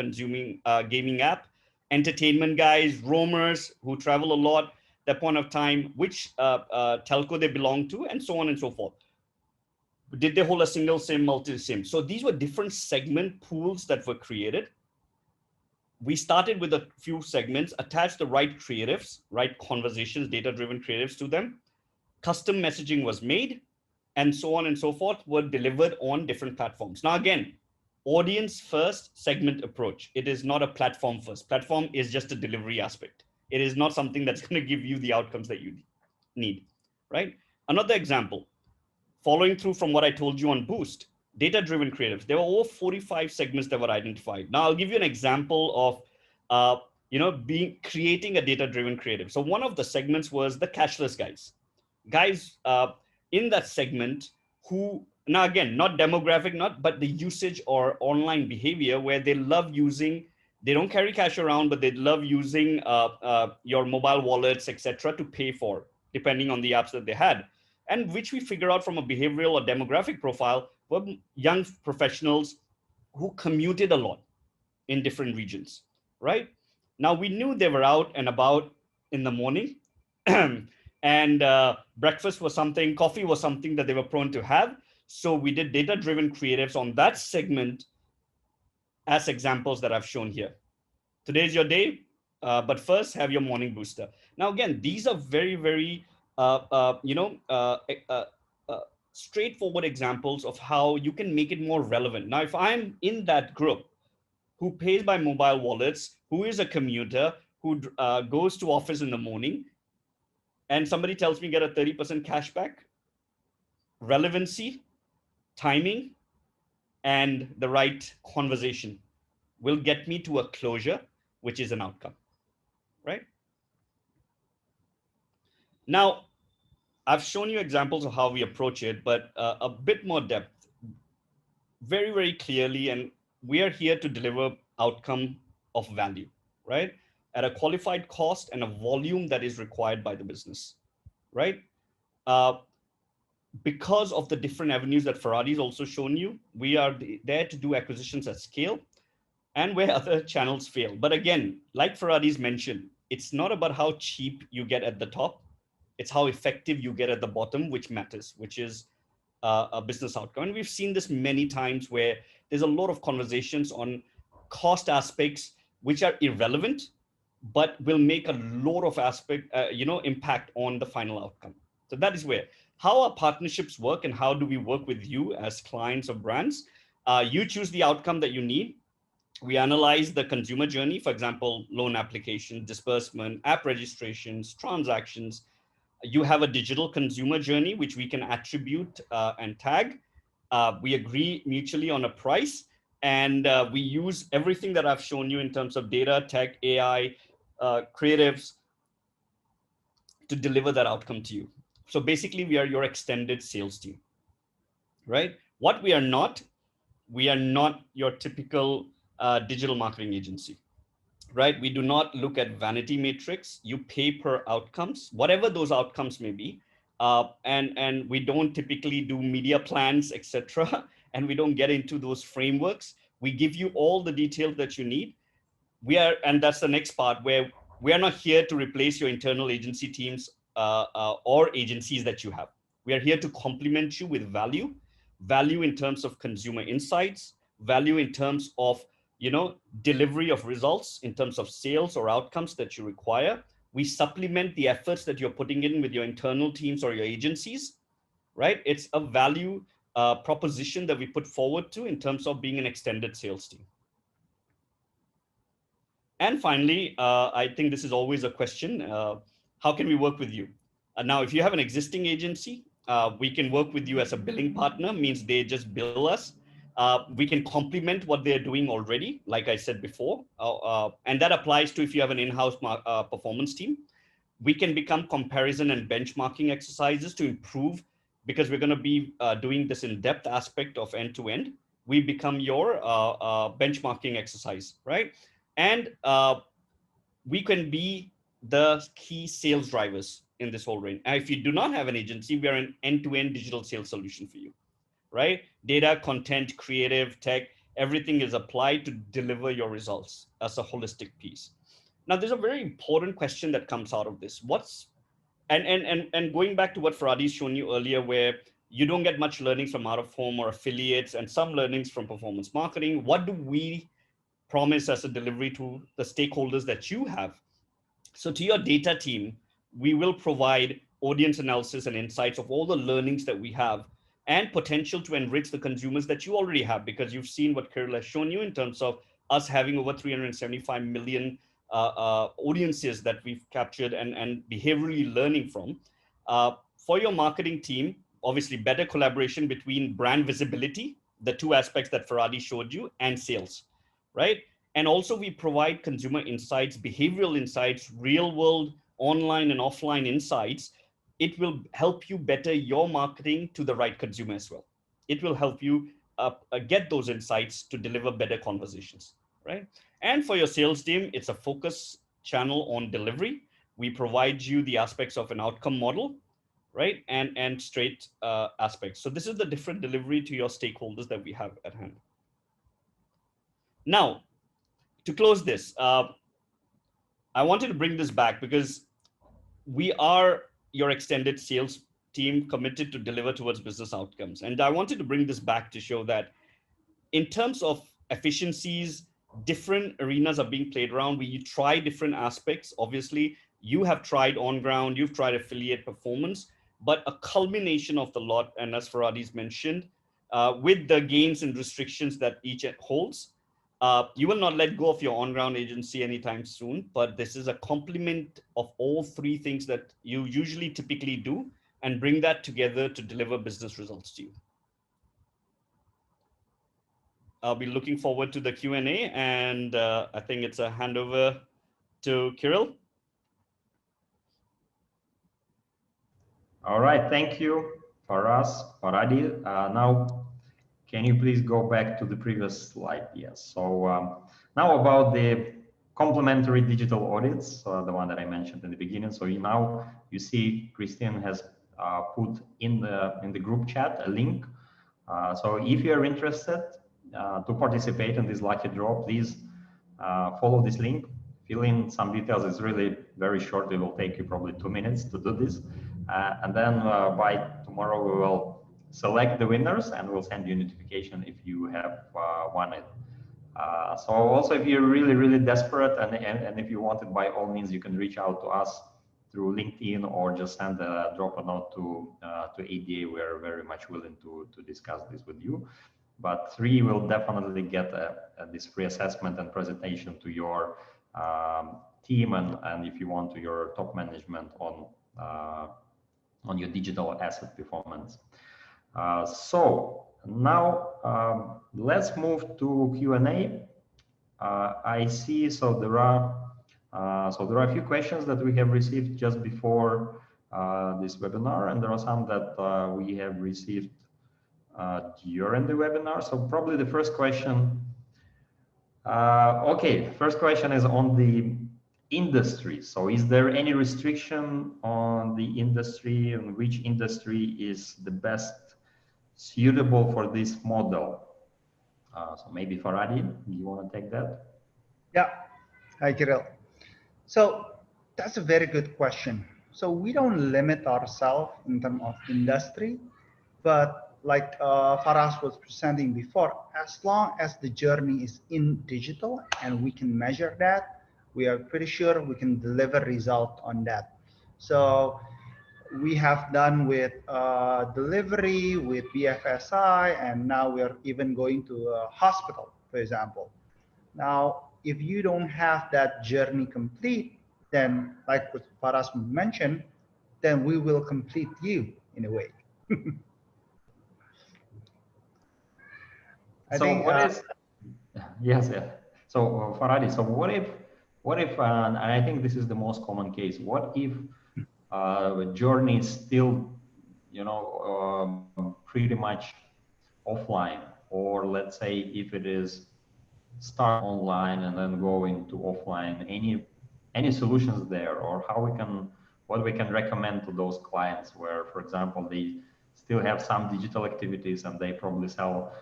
gaming app, entertainment guys, roamers who travel a lot, that point of time, which telco they belong to, and so on and so forth. Did they hold a single SIM, multi-SIM? So these were different segment pools that were created. We started with a few segments, attached the right creatives, right conversations, data-driven creatives to them. Custom messaging was made, and so on and so forth were delivered on different platforms. Now, again, audience first, segment approach. It is not a platform first. Platform is just a delivery aspect. It is not something that's going to give you the outcomes that you need, right? Another example, following through from what I told you on Boost, data-driven creatives. There were over 45 segments that were identified. Now, I'll give you an example of creating a data-driven creative. So one of the segments was the cashless guys in that segment who, now again, not demographic, but the usage or online behavior where they love using, they don't carry cash around, but they love using your mobile wallets, etc., to pay for, depending on the apps that they had. And which we figure out from a behavioral or demographic profile were young professionals who commuted a lot in different regions, right? Now, we knew they were out and about in the morning, and breakfast was something, coffee was something that they were prone to have. So we did data-driven creatives on that segment as examples that I've shown here. Today's your day, but first have your morning booster. Now, again, these are very, very straightforward examples of how you can make it more relevant. Now, if I'm in that group who pays by mobile wallets, who is a commuter, who goes to office in the morning, and somebody tells me get a 30% cashback, relevancy, timing, and the right conversation will get me to a closure, which is an outcome, right? Now, I've shown you examples of how we approach it, but a bit more depth, very, very clearly, and we are here to deliver outcome of value, right? At a qualified cost and a volume that is required by the business, right? Because of the different avenues that Farhadi's also shown you, we are there to do acquisitions at scale and where other channels fail. But again, like Farhadi's mentioned, it's not about how cheap you get at the top, it's how effective you get at the bottom, which matters, which is a business outcome. And we've seen this many times where there's a lot of conversations on cost aspects, which are irrelevant, but will make a lot of impact on the final outcome. So that is where, how our partnerships work and how do we work with you as clients of brands. You choose the outcome that you need. We analyze the consumer journey, for example, loan application, disbursement, app registrations, transactions. You have a digital consumer journey, which we can attribute and tag. We agree mutually on a price, and we use everything that I've shown you in terms of data, tech, AI, creatives to deliver that outcome to you. So basically, we are your extended sales team, right? What we are not your typical digital marketing agency. Right? We do not look at vanity metrics. You pay per outcomes, whatever those outcomes may be. And we don't typically do media plans, etc. And we don't get into those frameworks. We give you all the details that you need. And that's the next part where we are not here to replace your internal agency teams or agencies that you have. We are here to complement you with value in terms of consumer insights, value in terms of delivery of results in terms of sales or outcomes that you require. We supplement the efforts that you're putting in with your internal teams or your agencies, right? It's a value proposition that we put forward to in terms of being an extended sales team. And finally, I think this is always a question, how can we work with you? Now, if you have an existing agency, we can work with you as a billing partner, means they just bill us. We can complement what they're doing already, like I said before, and that applies to if you have an in-house performance team. We can become comparison and benchmarking exercises to improve, because we're going to be doing this in-depth aspect of end-to-end. We become your benchmarking exercise, right? And we can be the key sales drivers in this whole range. And if you do not have an agency, we are an end-to-end digital sales solution for you. Right? Data, content, creative, tech, everything is applied to deliver your results as a holistic piece. Now, there's a very important question that comes out of this. And going back to what Farhadi's shown you earlier, where You don't get much learnings from out of home or affiliates, and some learnings from performance marketing. What do we promise as a delivery to the stakeholders that you have? So to your data team, we will provide audience analysis and insights of all the learnings that we have and potential to enrich the consumers that you already have, because you've seen what Kirill has shown you in terms of us having over 375 million audiences that we've captured and behaviorally learning from. For your marketing team, obviously better collaboration between brand visibility, the two aspects that Farhadi showed you, and sales, right? And also we provide consumer insights, behavioral insights, real world online and offline insights. It will help you better your marketing to the right consumer as well. It will help you get those insights to deliver better conversations, right? And for your sales team, it's a focus channel on delivery. We provide you the aspects of an outcome model, right? And straight aspects. So this is the different delivery to your stakeholders that we have at hand. Now, to close this, I wanted to bring this back because we are your extended sales team committed to deliver towards business outcomes. And I wanted to bring this back to show that in terms of efficiencies, different arenas are being played around. We try different aspects. Obviously, you have tried on ground, you've tried affiliate performance, but a culmination of the lot, and as Farhadi's mentioned, with the gains and restrictions that each holds, you will not let go of your on-ground agency anytime soon, but this is a complement of all three things that you usually typically do and bring that together to deliver business results to you. I'll be looking forward to the Q&A, and I think it's a handover to Kirill. All right, thank you, Farhadi. Now, can you please go back to the previous slide? Yes. So now about the complementary digital audits, the one that I mentioned in the beginning. So now you see Christian has put in the group chat a link. So if you are interested to participate in this lucky draw, please follow this link, fill in some details. It's really very short. It will take you probably 2 minutes to do this. And then by tomorrow, we will select the winners and we'll send you a notification if you have won it. So also, if you're really, really desperate and if you want it, by all means, you can reach out to us through LinkedIn or just send a drop a note to ADA. We're very much willing to discuss this with you. But 3 will definitely get this free assessment and presentation to your team and if you want to your top management on your digital asset performance. So now let's move to Q&A. I see there are a few questions that we have received just before this webinar, and there are some that we have received during the webinar. So probably the first question. Okay, first question is on the industry. So is there any restriction on the industry, and which industry is the best suitable for this model? So maybe Farhadi, you want to take that? Yeah. Hi, Kirill. So that's a very good question. So we don't limit ourselves in terms of industry, but like Faraz was presenting before, as long as the journey is in digital and we can measure that, we are pretty sure we can deliver result on that. So we have done with delivery, with BFSI, and now we are even going to a hospital, for example. Now, if you don't have that journey complete, then like what Faraz mentioned, then we will complete you in a way. Yes. So Farhadi, so what if, and I think this is the most common case, what if the journey is still, pretty much offline, or let's say if it is start online and then go into offline, any solutions there, or what we can recommend to those clients where, for example, they still have some digital activities and they probably sell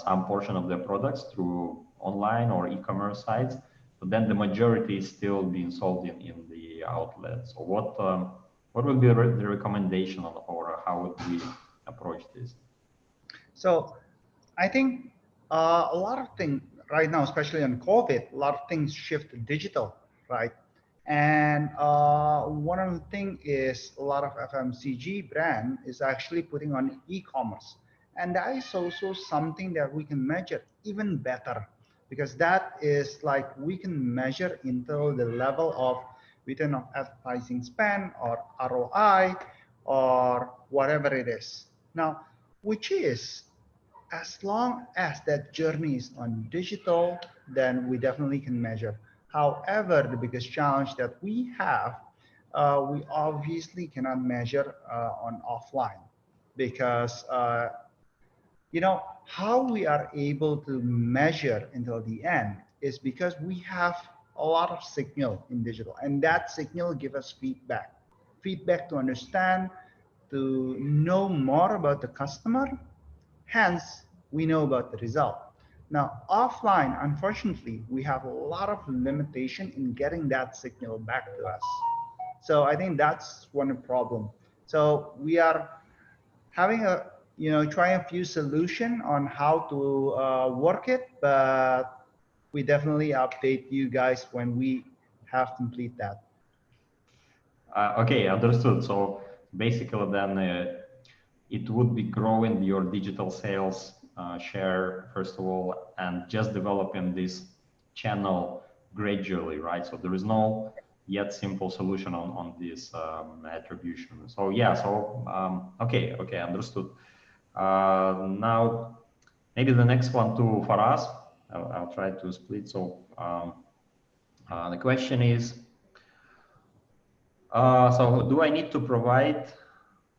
some portion of their products through online or e-commerce sites, but then the majority is still being sold in the outlets. So what would be the recommendation, or how would we approach this? So I think a lot of things right now, especially on COVID, a lot of things shift to digital, right? And one of the thing is a lot of FMCG brand is actually putting on e-commerce. And that is also something that we can measure even better because that is like we can measure into the level of return of advertising spend or ROI or whatever it is. Now, which is as long as that journey is on digital, then we definitely can measure. However, the biggest challenge that we have, we obviously cannot measure on offline because how we are able to measure until the end is because we have a lot of signal in digital, and that signal give us feedback to understand, to know more about the customer. Hence, we know about the result. Now, offline, unfortunately, we have a lot of limitation in getting that signal back to us. So I think that's one problem. So we are having trying a few solution on how to work it, but we definitely update you guys when we have complete that. Okay, understood. So basically then it would be growing your digital sales share, first of all, and just developing this channel gradually, right? So there is no yet simple solution on this attribution. So yeah, so okay, understood. Now, maybe the next one too for us, I'll try to split. So the question is, so do I need to provide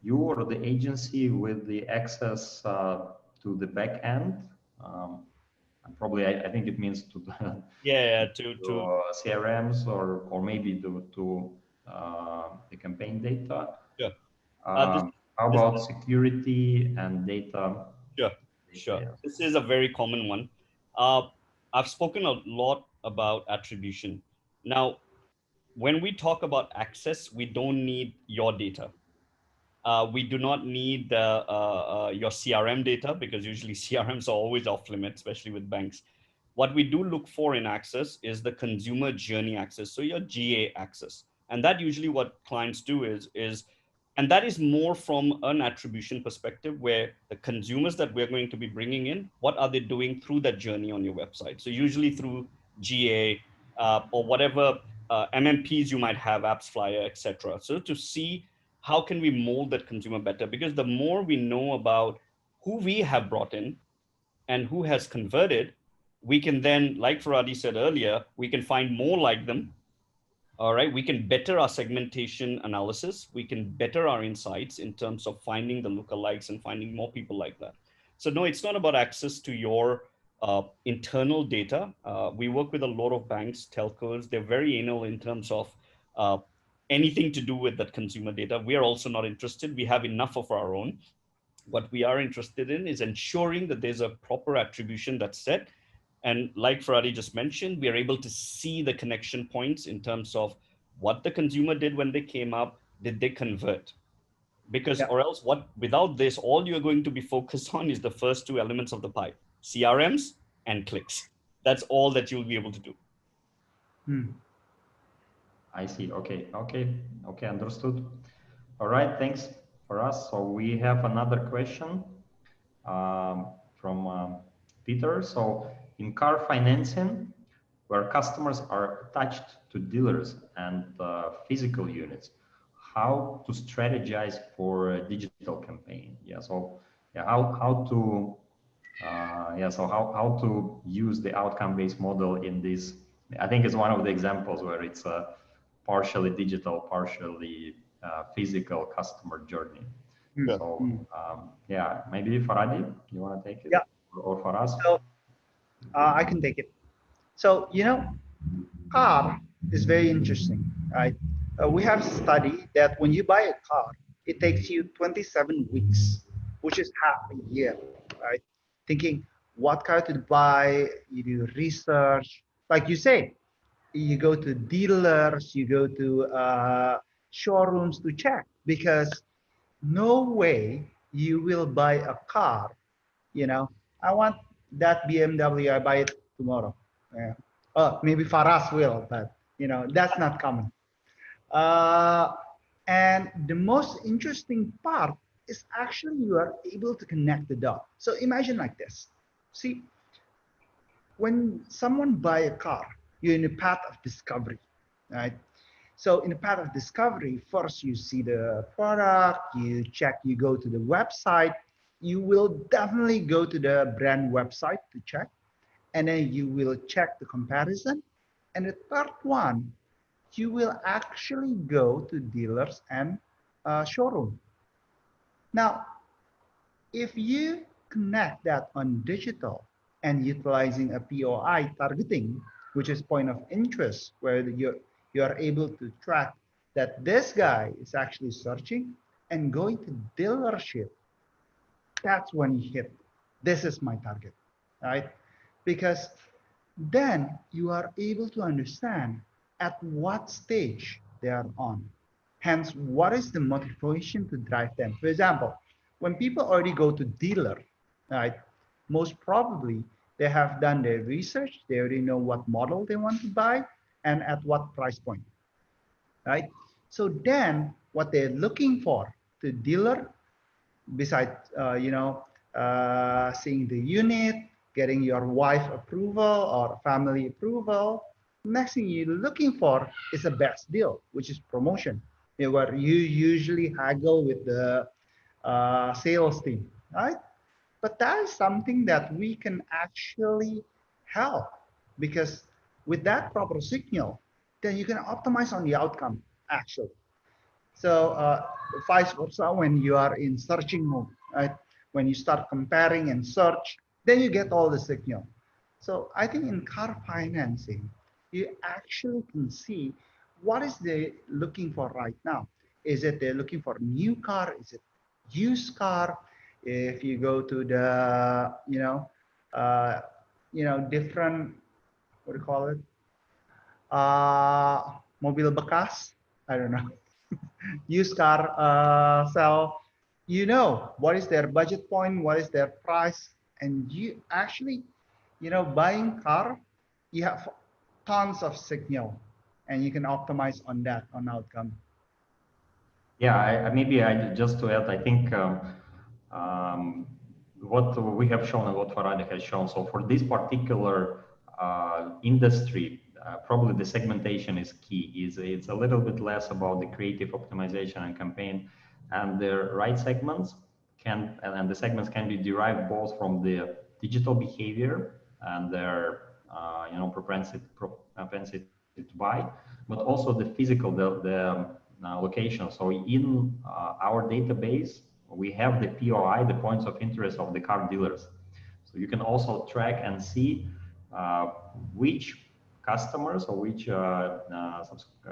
you or the agency with the access to the back end? And probably I think it means to the CRMs or maybe to the campaign data. Sure. How about security and data? Sure. Yeah. This is a very common one. I've spoken a lot about attribution. Now, when we talk about access, we don't need your data. We do not need your CRM data because usually CRMs are always off limits, especially with banks. What we do look for in access is the consumer journey access, so your GA access. And that usually what clients do and that is more from an attribution perspective where the consumers that we're going to be bringing in, what are they doing through that journey on your website? So usually through GA or whatever MMPs you might have, apps, flyer, etc. So to see how can we mold that consumer better? Because the more we know about who we have brought in and who has converted, we can then, like Faradi said earlier, we can find more like them. All right, we can better our segmentation analysis. We can better our insights in terms of finding the lookalikes and finding more people like that. So no, it's not about access to your internal data. We work with a lot of banks, telcos. They're very anal in terms of anything to do with that consumer data. We are also not interested. We have enough of our own. What we are interested in is ensuring that there's a proper attribution that's set. And like Faradi just mentioned, we are able to see the connection points in terms of what the consumer did when they came up, did they convert? Because or else without this, all you're going to be focused on is the first two elements of the pie, CRMs and clicks. That's all that you'll be able to do. I see. Okay, understood. All right, thanks for us. So we have another question from Peter. So in car financing, where customers are attached to dealers and physical units, how to strategize for a digital campaign? Yeah, so yeah, how to so how to use the outcome-based model in this? I think it's one of the examples where it's a partially digital, partially physical customer journey. So yeah, maybe Faradi, you want to take it? Yeah. Or for us? So I can take it. So car is very interesting, right? We have studied that when you buy a car, it takes you 27 weeks, which is half a year, right? Thinking what car to buy, you do research, like you say, you go to dealers, you go to showrooms to check because no way you will buy a car, you know, I want that BMW, I buy it tomorrow. Yeah. Oh, maybe Faras will, but you know, that's not common. Uh, and the most interesting part is actually you are able to connect the dot. So imagine like this. See, when someone buy a car, you're in a path of discovery, right? So in the path of discovery, first you see the product, you check, you go to the website, you will definitely go to the brand website to check, and then you will check the comparison. And the third one, you will actually go to dealers and showroom. Now, if you connect that on digital and utilizing a POI targeting, which is point of interest, where you are able to track that this guy is actually searching and going to dealership, that's when you hit, this is my target, right? Because then you are able to understand at what stage they are on. Hence, what is the motivation to drive them? For example, when people already go to dealer, right, most probably they have done their research, they already know what model they want to buy and at what price point, right? So then what they're looking for to dealer, besides seeing the unit, getting your wife approval or family approval, next thing you're looking for is a best deal, which is promotion, where you usually haggle with the sales team, right? But that is something that we can actually help, because with that proper signal, then you can optimize on the outcome actually. So vice versa, when you are in searching mode, right? When you start comparing and search, then you get all the signal. So I think in car financing, you actually can see what is they looking for right now. Is it they're looking for new car? Is it used car? If you go to the, different, what do you call it? Mobil bekas. I don't know. Used car sell, you know what is their budget point, what is their price, and you actually, buying car, you have tons of signal, and you can optimize on that on outcome. Yeah, maybe I just to add, I think um, what we have shown and what Farad has shown. So for this particular industry, probably the segmentation is key. It's a little bit less about the creative optimization and campaign, and the right segments and the segments can be derived both from the digital behavior and their propensity to buy, but also the physical, the location. So in our database, we have the POI, the points of interest of the car dealers. So you can also track and see which customers or which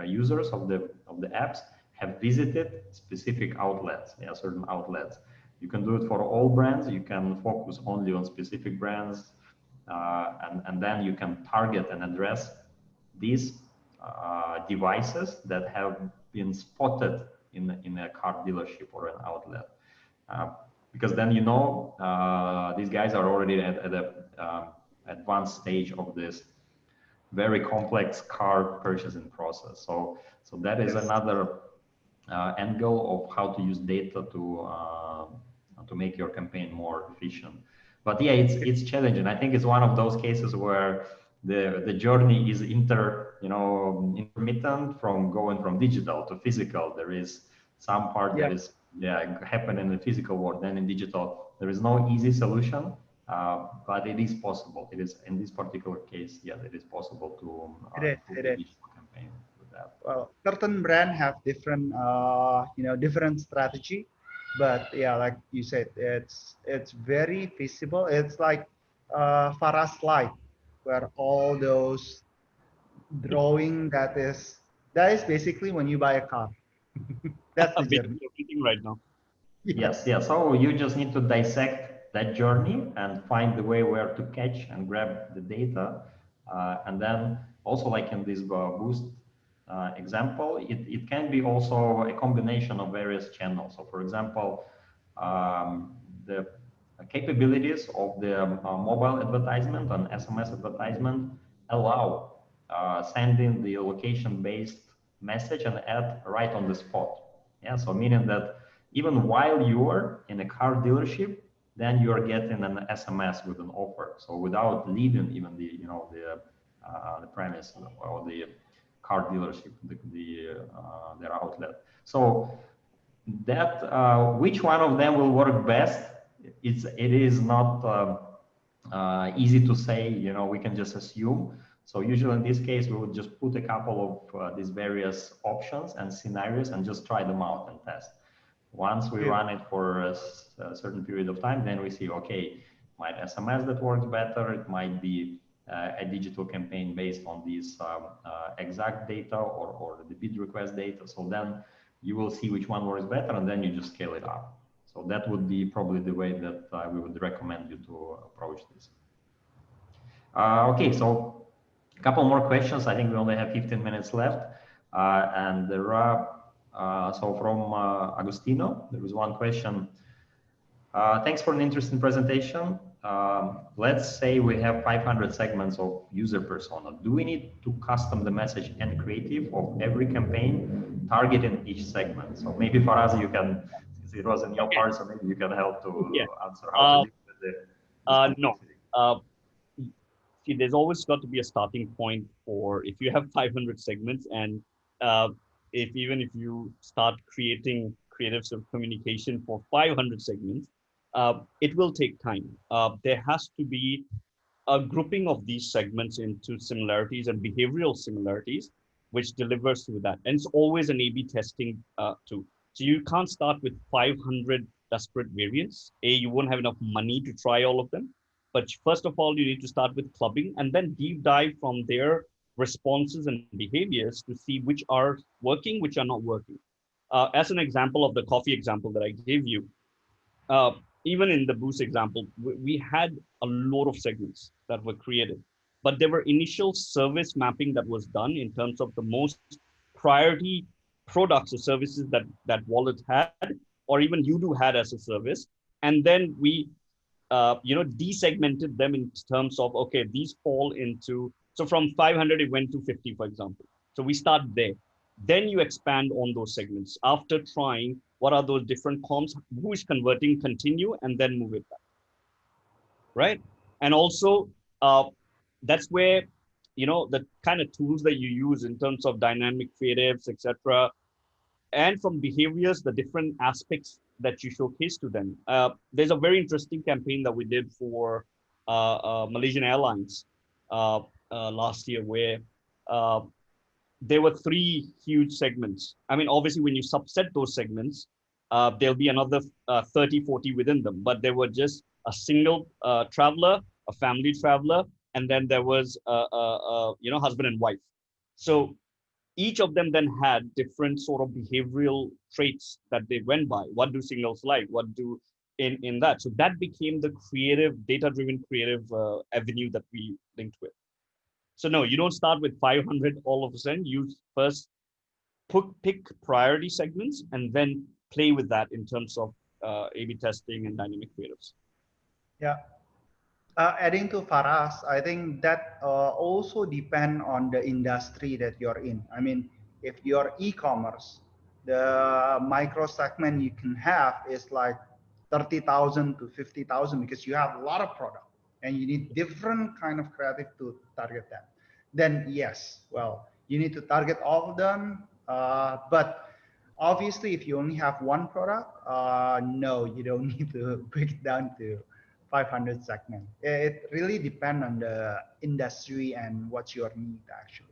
users of the apps have visited specific outlets, certain outlets. You can do it for all brands. You can focus only on specific brands, and then you can target and address these devices that have been spotted in a car dealership or an outlet. Because then these guys are already at a advanced stage of this very complex car purchasing process. So that is another angle of how to use data to make your campaign more efficient. But yeah, it's challenging. I think it's one of those cases where the journey is intermittent from going from digital to physical. There is some part that is happen in the physical world, then in digital. There is no easy solution, but it is possible. It is in this particular case, yes, it is possible to improve the digital campaign with that. Well, certain brand have different, different strategy, but yeah, like you said, it's very feasible. It's like Farah slide, where all those drawing that is basically when you buy a car. That's the journey. Everything right now. Yes, yes. So you just need to dissect that journey and find the way where to catch and grab the data. And then also like in this boost example, it can be also a combination of various channels. So for example, the capabilities of the mobile advertisement and SMS advertisement allow sending the location-based message and ad right on the spot. Yeah, so meaning that even while you're in a car dealership, then you're getting an SMS with an offer. So without leaving even the the premise or the car dealership, their outlet. So that which one of them will work best? It is not easy to say. You know, we can just assume. So usually in this case, we would just put a couple of these various options and scenarios and just try them out and test. Once we run it for a certain period of time, then we see, okay, might SMS that works better. It might be a digital campaign based on these exact data or the bid request data. So then you will see which one works better, and then you just scale it up. So that would be probably the way that we would recommend you to approach this. Okay, so a couple more questions. I think we only have 15 minutes left. And there are, so from Agustino, there was one question. Thanks for an interesting presentation. Let's say we have 500 segments of user persona. Do we need to custom the message and creative of every campaign targeting each segment? So maybe for us, you can, since it was in your part, so maybe you can help to answer how to deal with this no. See, there's always got to be a starting point for if you have 500 segments, and even if you start creating creatives of communication for 500 segments, it will take time. There has to be a grouping of these segments into similarities and behavioral similarities, which delivers through that. And it's always an A/B testing too. So you can't start with 500 desperate variants. You won't have enough money to try all of them. But first of all, you need to start with clubbing and then deep dive from their responses and behaviors to see which are working, which are not working. As an example of the coffee example that I gave you, even in the Boost example, we had a lot of segments that were created, but there were initial service mapping that was done in terms of the most priority products or services that Wallet had, or even Udo had as a service. And then we desegmented them in terms of, okay, these fall into, so from 500, it went to 50, for example. So we start there. Then you expand on those segments. After trying, what are those different comms, who is converting, continue, and then move it back, right? And also, that's where, the kind of tools that you use in terms of dynamic creatives, etc., and from behaviors, the different aspects that you showcase to them. There's a very interesting campaign that we did for Malaysian Airlines last year, where there were 3 huge segments. I mean, obviously, when you subset those segments, there'll be another 30, 40 within them, but there were just a single traveler, a family traveler, and then there was husband and wife. So each of them then had different sort of behavioral traits that they went by. What do singles like? What do in that? So that became the creative, data-driven creative avenue that we linked with. So no, you don't start with 500 all of a sudden. You first pick priority segments and then play with that in terms of A/B testing and dynamic creatives. Yeah. Adding to Faras, I think that also depend on the industry that you're in. I mean, if you're e-commerce, the micro segment you can have is like 30,000 to 50,000 because you have a lot of product and you need different kind of creative to target that. Then yes, well, you need to target all of them. But obviously, if you only have one product, no, you don't need to break it down to 500 segment. It really depends on the industry and what's your need actually.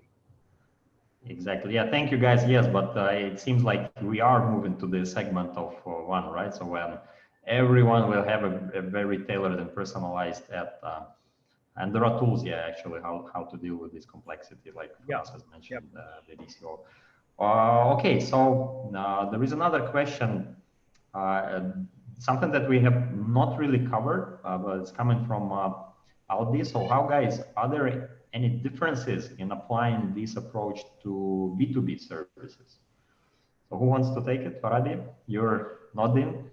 Exactly. Yeah. Thank you, guys. Yes, but it seems like we are moving to the segment of one, right? So when everyone will have a very tailored and personalized ad, and there are tools, yeah, actually how to deal with this complexity, like Faraz has mentioned, the DCO. Okay, so there is another question. Something that we have not really covered, but it's coming from Aldi. So how, guys, are there any differences in applying this approach to B2B services? So who wants to take it? Faradi, you're nodding.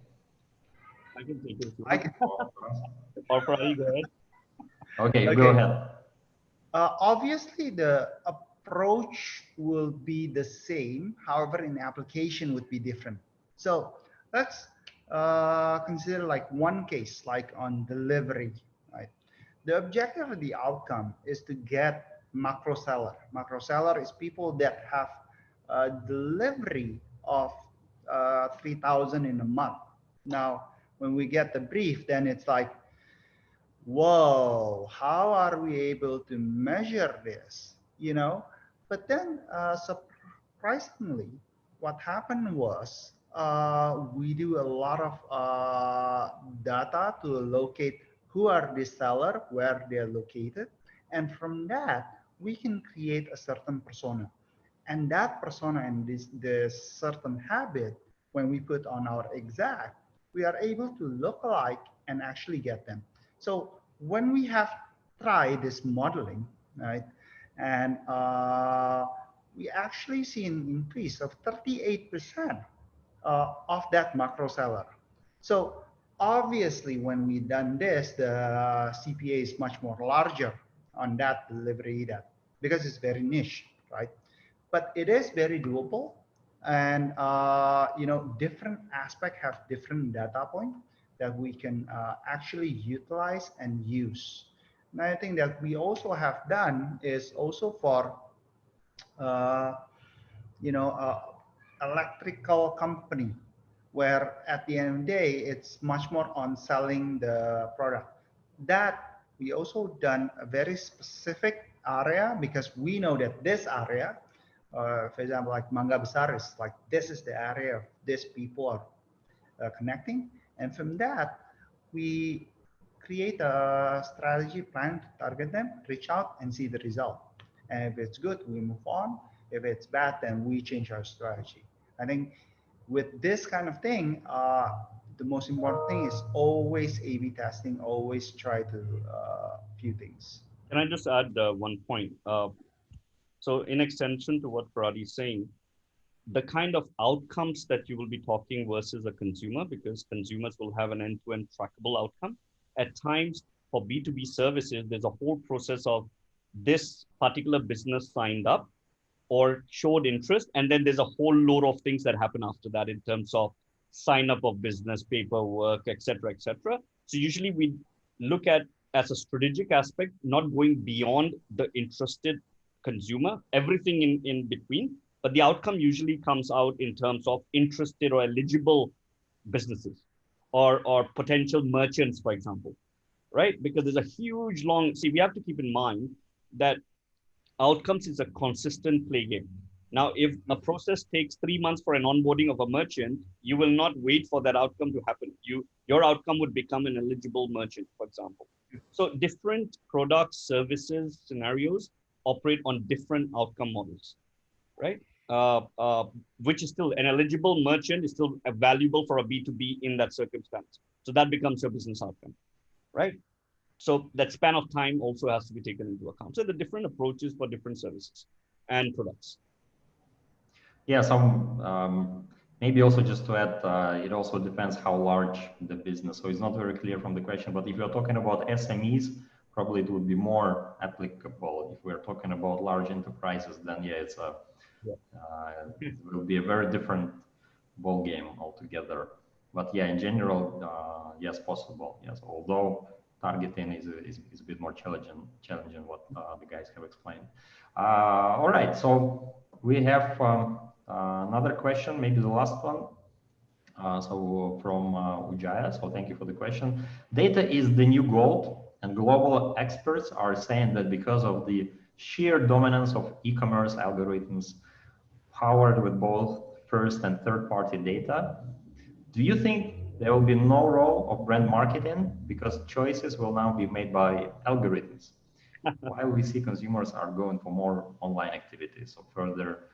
I can take it. I can. Or probably go ahead. Okay, Okay. go ahead. Obviously, the approach will be the same. However, in application would be different. So let's consider like one case, like on delivery, right? The objective of the outcome is to get macro seller. Macro seller is people that have a delivery of 3,000 in a month. Now, when we get the brief, then it's like, whoa, how are we able to measure this? You know, but then surprisingly, what happened was we do a lot of data to locate who are the seller, where they're located, and from that we can create a certain persona, and that persona and this certain habit, when we put on our exact, we are able to localize and actually get them. So when we have tried this modeling, right, and we actually see an increase of 38% of that macro seller. So obviously, when we done this, the CPA is much more larger on that delivery, that because it's very niche, right? But it is very doable, and different aspect have different data point that we can actually utilize and use. Another thing that we also have done is also for uh, electrical company, where at the end of the day it's much more on selling the product. That we also done a very specific area, because we know that this area, for example, like Mangga Besar is like, this is the area of these people are connecting, and from that we create a strategy plan to target them, reach out and see the result. And if it's good, we move on. If it's bad, then we change our strategy. I think with this kind of thing, the most important thing is always A/B testing. Always try to few things. Can I just add one point? So in extension to what Paradi is saying, the kind of outcomes that you will be talking versus a consumer, because consumers will have an end-to-end trackable outcome. At times for B2B services, there's a whole process of this particular business signed up or showed interest, and then there's a whole load of things that happen after that in terms of sign up of business, paperwork, etc., etc. So usually we look at as a strategic aspect, not going beyond the interested consumer, everything in between, but the outcome usually comes out in terms of interested or eligible businesses or potential merchants, for example, right? Because there's a huge long, see, we have to keep in mind that outcomes is a consistent play game. Now, if a process takes 3 months for an onboarding of a merchant, you will not wait for that outcome to happen. Your outcome would become an eligible merchant, for example. So different products, services, scenarios operate on different outcome models, right? Which is still an eligible merchant is still valuable for a B2B in that circumstance. So that becomes your business outcome, right? So that span of time also has to be taken into account. So the different approaches for different services and products. Yeah, maybe also just to add, it also depends how large the business. So it's not very clear from the question, but if you're talking about SMEs, probably it would be more applicable. If we're talking about large enterprises, then yeah, it will be a very different ball game altogether. But yeah, in general, yes, possible. Yes, although targeting is a bit more challenging what the guys have explained. All right, so we have another question, maybe the last one. So from Ujaya, so thank you for the question. Data is the new gold, and global experts are saying that because of the sheer dominance of e-commerce algorithms powered with both first and third-party data, do you think there will be no role of brand marketing because choices will now be made by algorithms? While we see consumers are going for more online activities, so further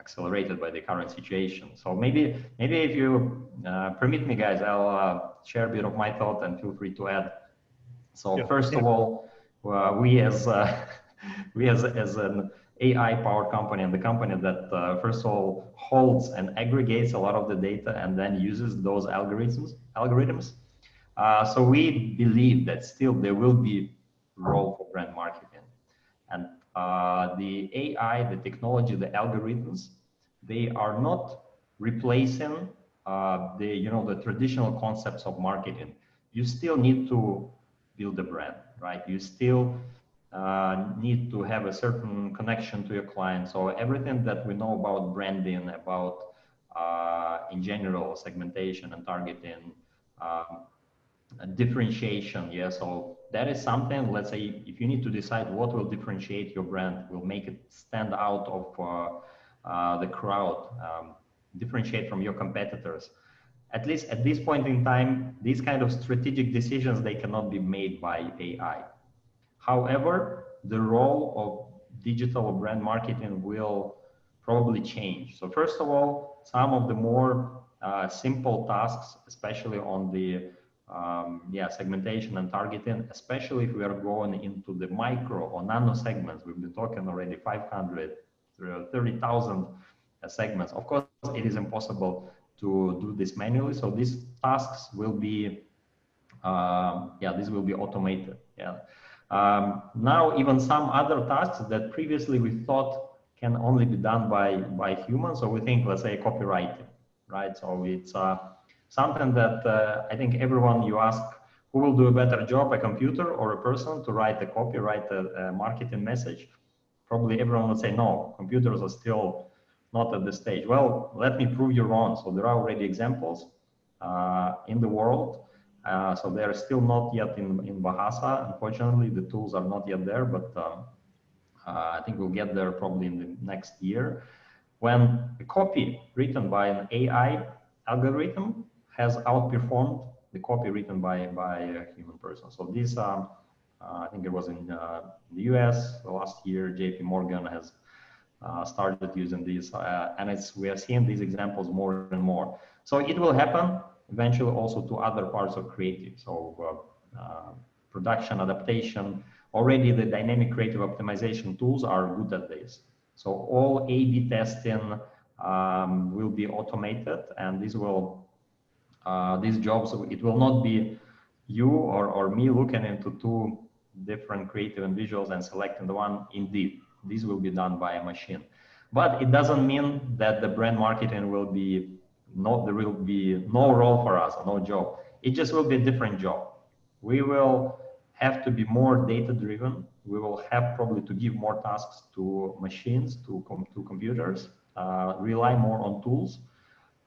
accelerated by the current situation. So maybe if you permit me, guys, I'll share a bit of my thought and feel free to add. So first of all, we as an AI-powered company and the company that first of all holds and aggregates a lot of the data and then uses those algorithms. So we believe that still there will be role for brand marketing, and the AI, the technology, the algorithms, they are not replacing the traditional concepts of marketing. You still need to build a brand, right? You still need to have a certain connection to your client. So everything that we know about branding, about in general segmentation and targeting, differentiation. Yeah, so that is something. Let's say if you need to decide what will differentiate your brand, will make it stand out of the crowd, differentiate from your competitors. At least at this point in time, these kind of strategic decisions, they cannot be made by AI. However, the role of digital brand marketing will probably change. So first of all, some of the more simple tasks, especially on the segmentation and targeting, especially if we are going into the micro or nano segments. We've been talking already 500, 30,000 segments. Of course, it is impossible to do this manually. So these tasks will be, this will be automated. Yeah. Now, even some other tasks that previously we thought can only be done by humans. So we think, let's say, copywriting, right? So it's something that I think everyone you ask who will do a better job, a computer or a person to write a copy, write a marketing message. Probably everyone would say, no, computers are still not at this stage. Well, let me prove you wrong. So there are already examples in the world. So they are still not yet in Bahasa. Unfortunately, the tools are not yet there, but I think we'll get there probably in the next year. When a copy written by an AI algorithm has outperformed the copy written by a human person. So this, I think it was in the US last year, JP Morgan has started using this, and we are seeing these examples more and more. So it will happen eventually also to other parts of creative. So production, adaptation, already the dynamic creative optimization tools are good at this. So all A/B testing will be automated, and these jobs, it will not be you or me looking into two different creative and visuals and selecting the one. Indeed, this will be done by a machine. But it doesn't mean that the brand marketing will be there will be no role for us, no job. It just will be a different job. We will have to be more data driven. We will have probably to give more tasks to machines, to computers, rely more on tools.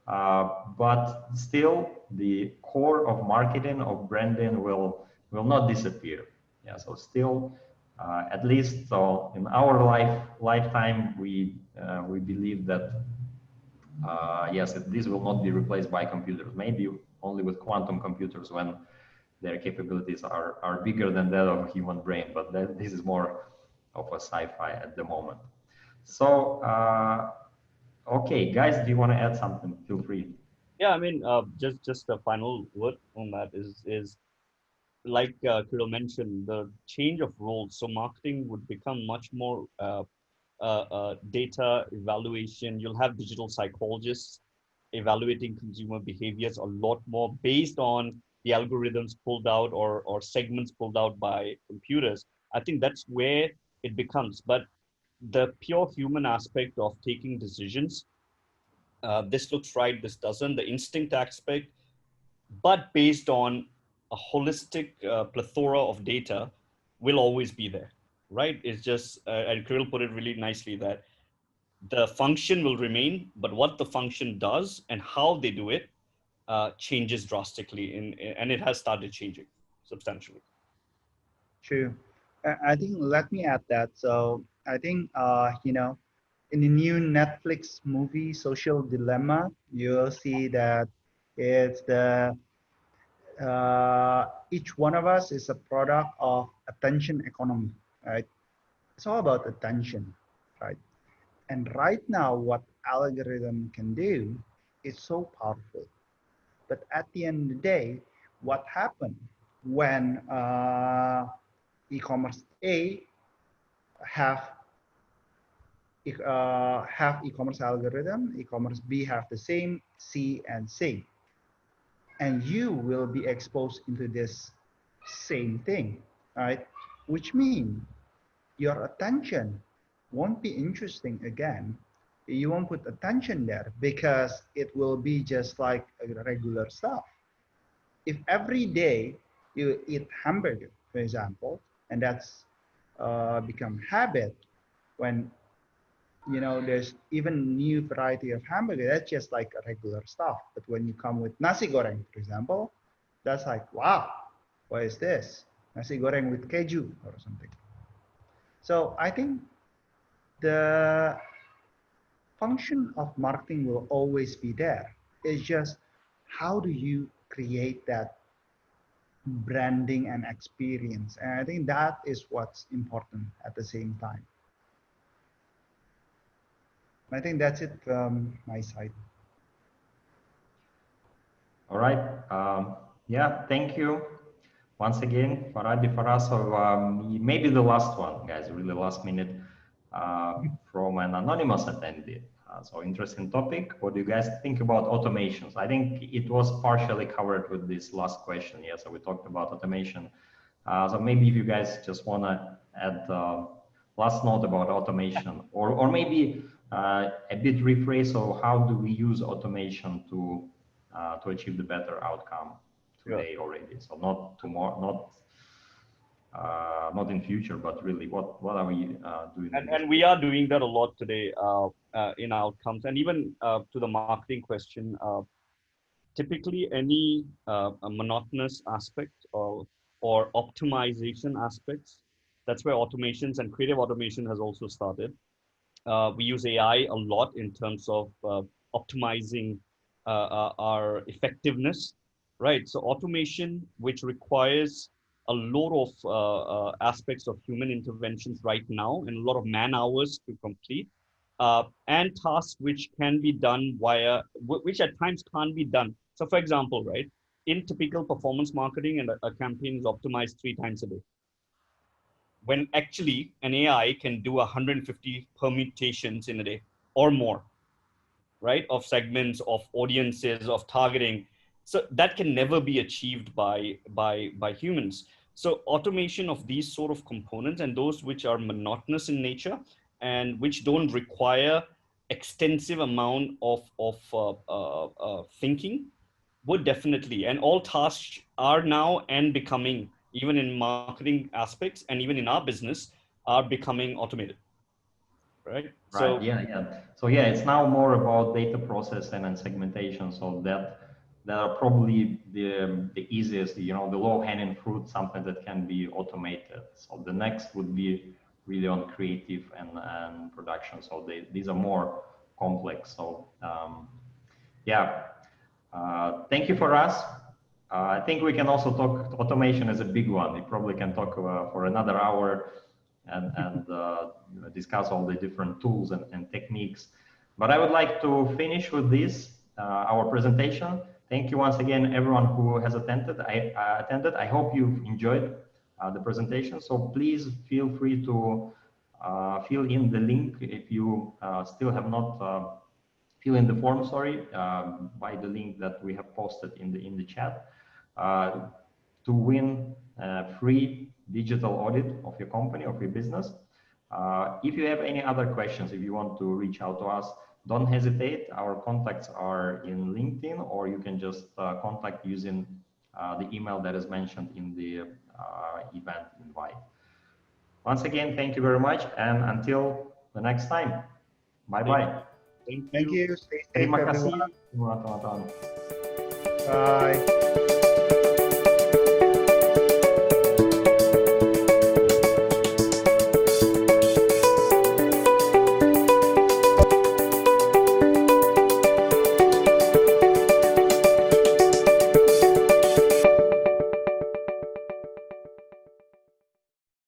But still, the core of marketing, of branding will not disappear. Yeah, so still, at least so in our lifetime, we believe that yes, this will not be replaced by computers. Maybe only with quantum computers when their capabilities are bigger than that of a human brain. But this is more of a sci-fi at the moment. So, okay, guys, do you want to add something? Feel free. Yeah, I mean, just a final word on that is like Kirill mentioned, the change of roles. So marketing would become much more data evaluation. You'll have digital psychologists evaluating consumer behaviors a lot more based on the algorithms pulled out or segments pulled out by computers. I think that's where it becomes. But the pure human aspect of taking decisions, this looks right, this doesn't, the instinct aspect, but based on a holistic plethora of data will always be there, right? It's just, and Kirill put it really nicely, that the function will remain, but what the function does and how they do it changes drastically, and it has started changing substantially. True. I think let me add that. So I think in the new Netflix movie Social Dilemma, you'll see that it's each one of us is a product of attention economy, right? It's all about attention, right? And right now, what algorithm can do is so powerful. But at the end of the day, what happened when e-commerce A have e-commerce algorithm, e-commerce B have the same, C and C. and you will be exposed into this same thing, right? Which means your attention won't be interesting again. You won't put attention there because it will be just like a regular stuff. If every day you eat hamburger, for example, and that's become habit, when there's even new variety of hamburger, that's just like a regular stuff. But when you come with nasi goreng, for example, that's like, wow, what is this? Nasi goreng with keju or something. So I think the function of marketing will always be there. It's just how do you create that branding and experience? And I think that is what's important at the same time. I think that's it from my side. All right. Yeah, thank you once again, Faradi Faraz. So maybe the last one, guys, really last minute from an anonymous attendee. So interesting topic. What do you guys think about automations? I think it was partially covered with this last question. Yeah, so we talked about automation. So maybe if you guys just want to add last note about automation, or maybe a bit rephrase. So how do we use automation to achieve the better outcome today already? So not tomorrow, not in future, but really what are we doing? And we are doing that a lot today in outcomes, and even to the marketing question. Typically, any monotonous aspect or optimization aspects, that's where automations and creative automation has also started. We use AI a lot in terms of optimizing our effectiveness, right? So automation, which requires a lot of aspects of human interventions right now and a lot of man hours to complete, and tasks which can be done which at times can't be done. So for example, right, in typical performance marketing, and a campaign is optimized 3 times a day, when actually an AI can do 150 permutations in a day or more, right? Of segments, of audiences, of targeting. So that can never be achieved by humans. So automation of these sort of components, and those which are monotonous in nature and which don't require extensive amount of thinking, would definitely, and all tasks are now and becoming, even in marketing aspects and even in our business, are becoming automated, right? Right. Yeah. So yeah, it's now more about data processing and segmentation. So that are probably the easiest, the low hanging fruit, something that can be automated. So the next would be really on creative and production. So these are more complex. So yeah, thank you for us. I think we can also talk automation as a big one. We probably can talk for another hour and discuss all the different tools and techniques. But I would like to finish with this, our presentation. Thank you once again, everyone who has attended. I hope you've enjoyed the presentation. So please feel free to fill in the link if you still have not fill in the form, by the link that we have posted in the chat, to win a free digital audit of your company, of your business. If you have any other questions, if you want to reach out to us, don't hesitate. Our contacts are in LinkedIn, or you can just contact using the email that is mentioned in the event invite. Once again, thank you very much, and until the next time, bye-bye. Thank you. Stay safe, Terima everyone. kasih semua teman-teman. Bye.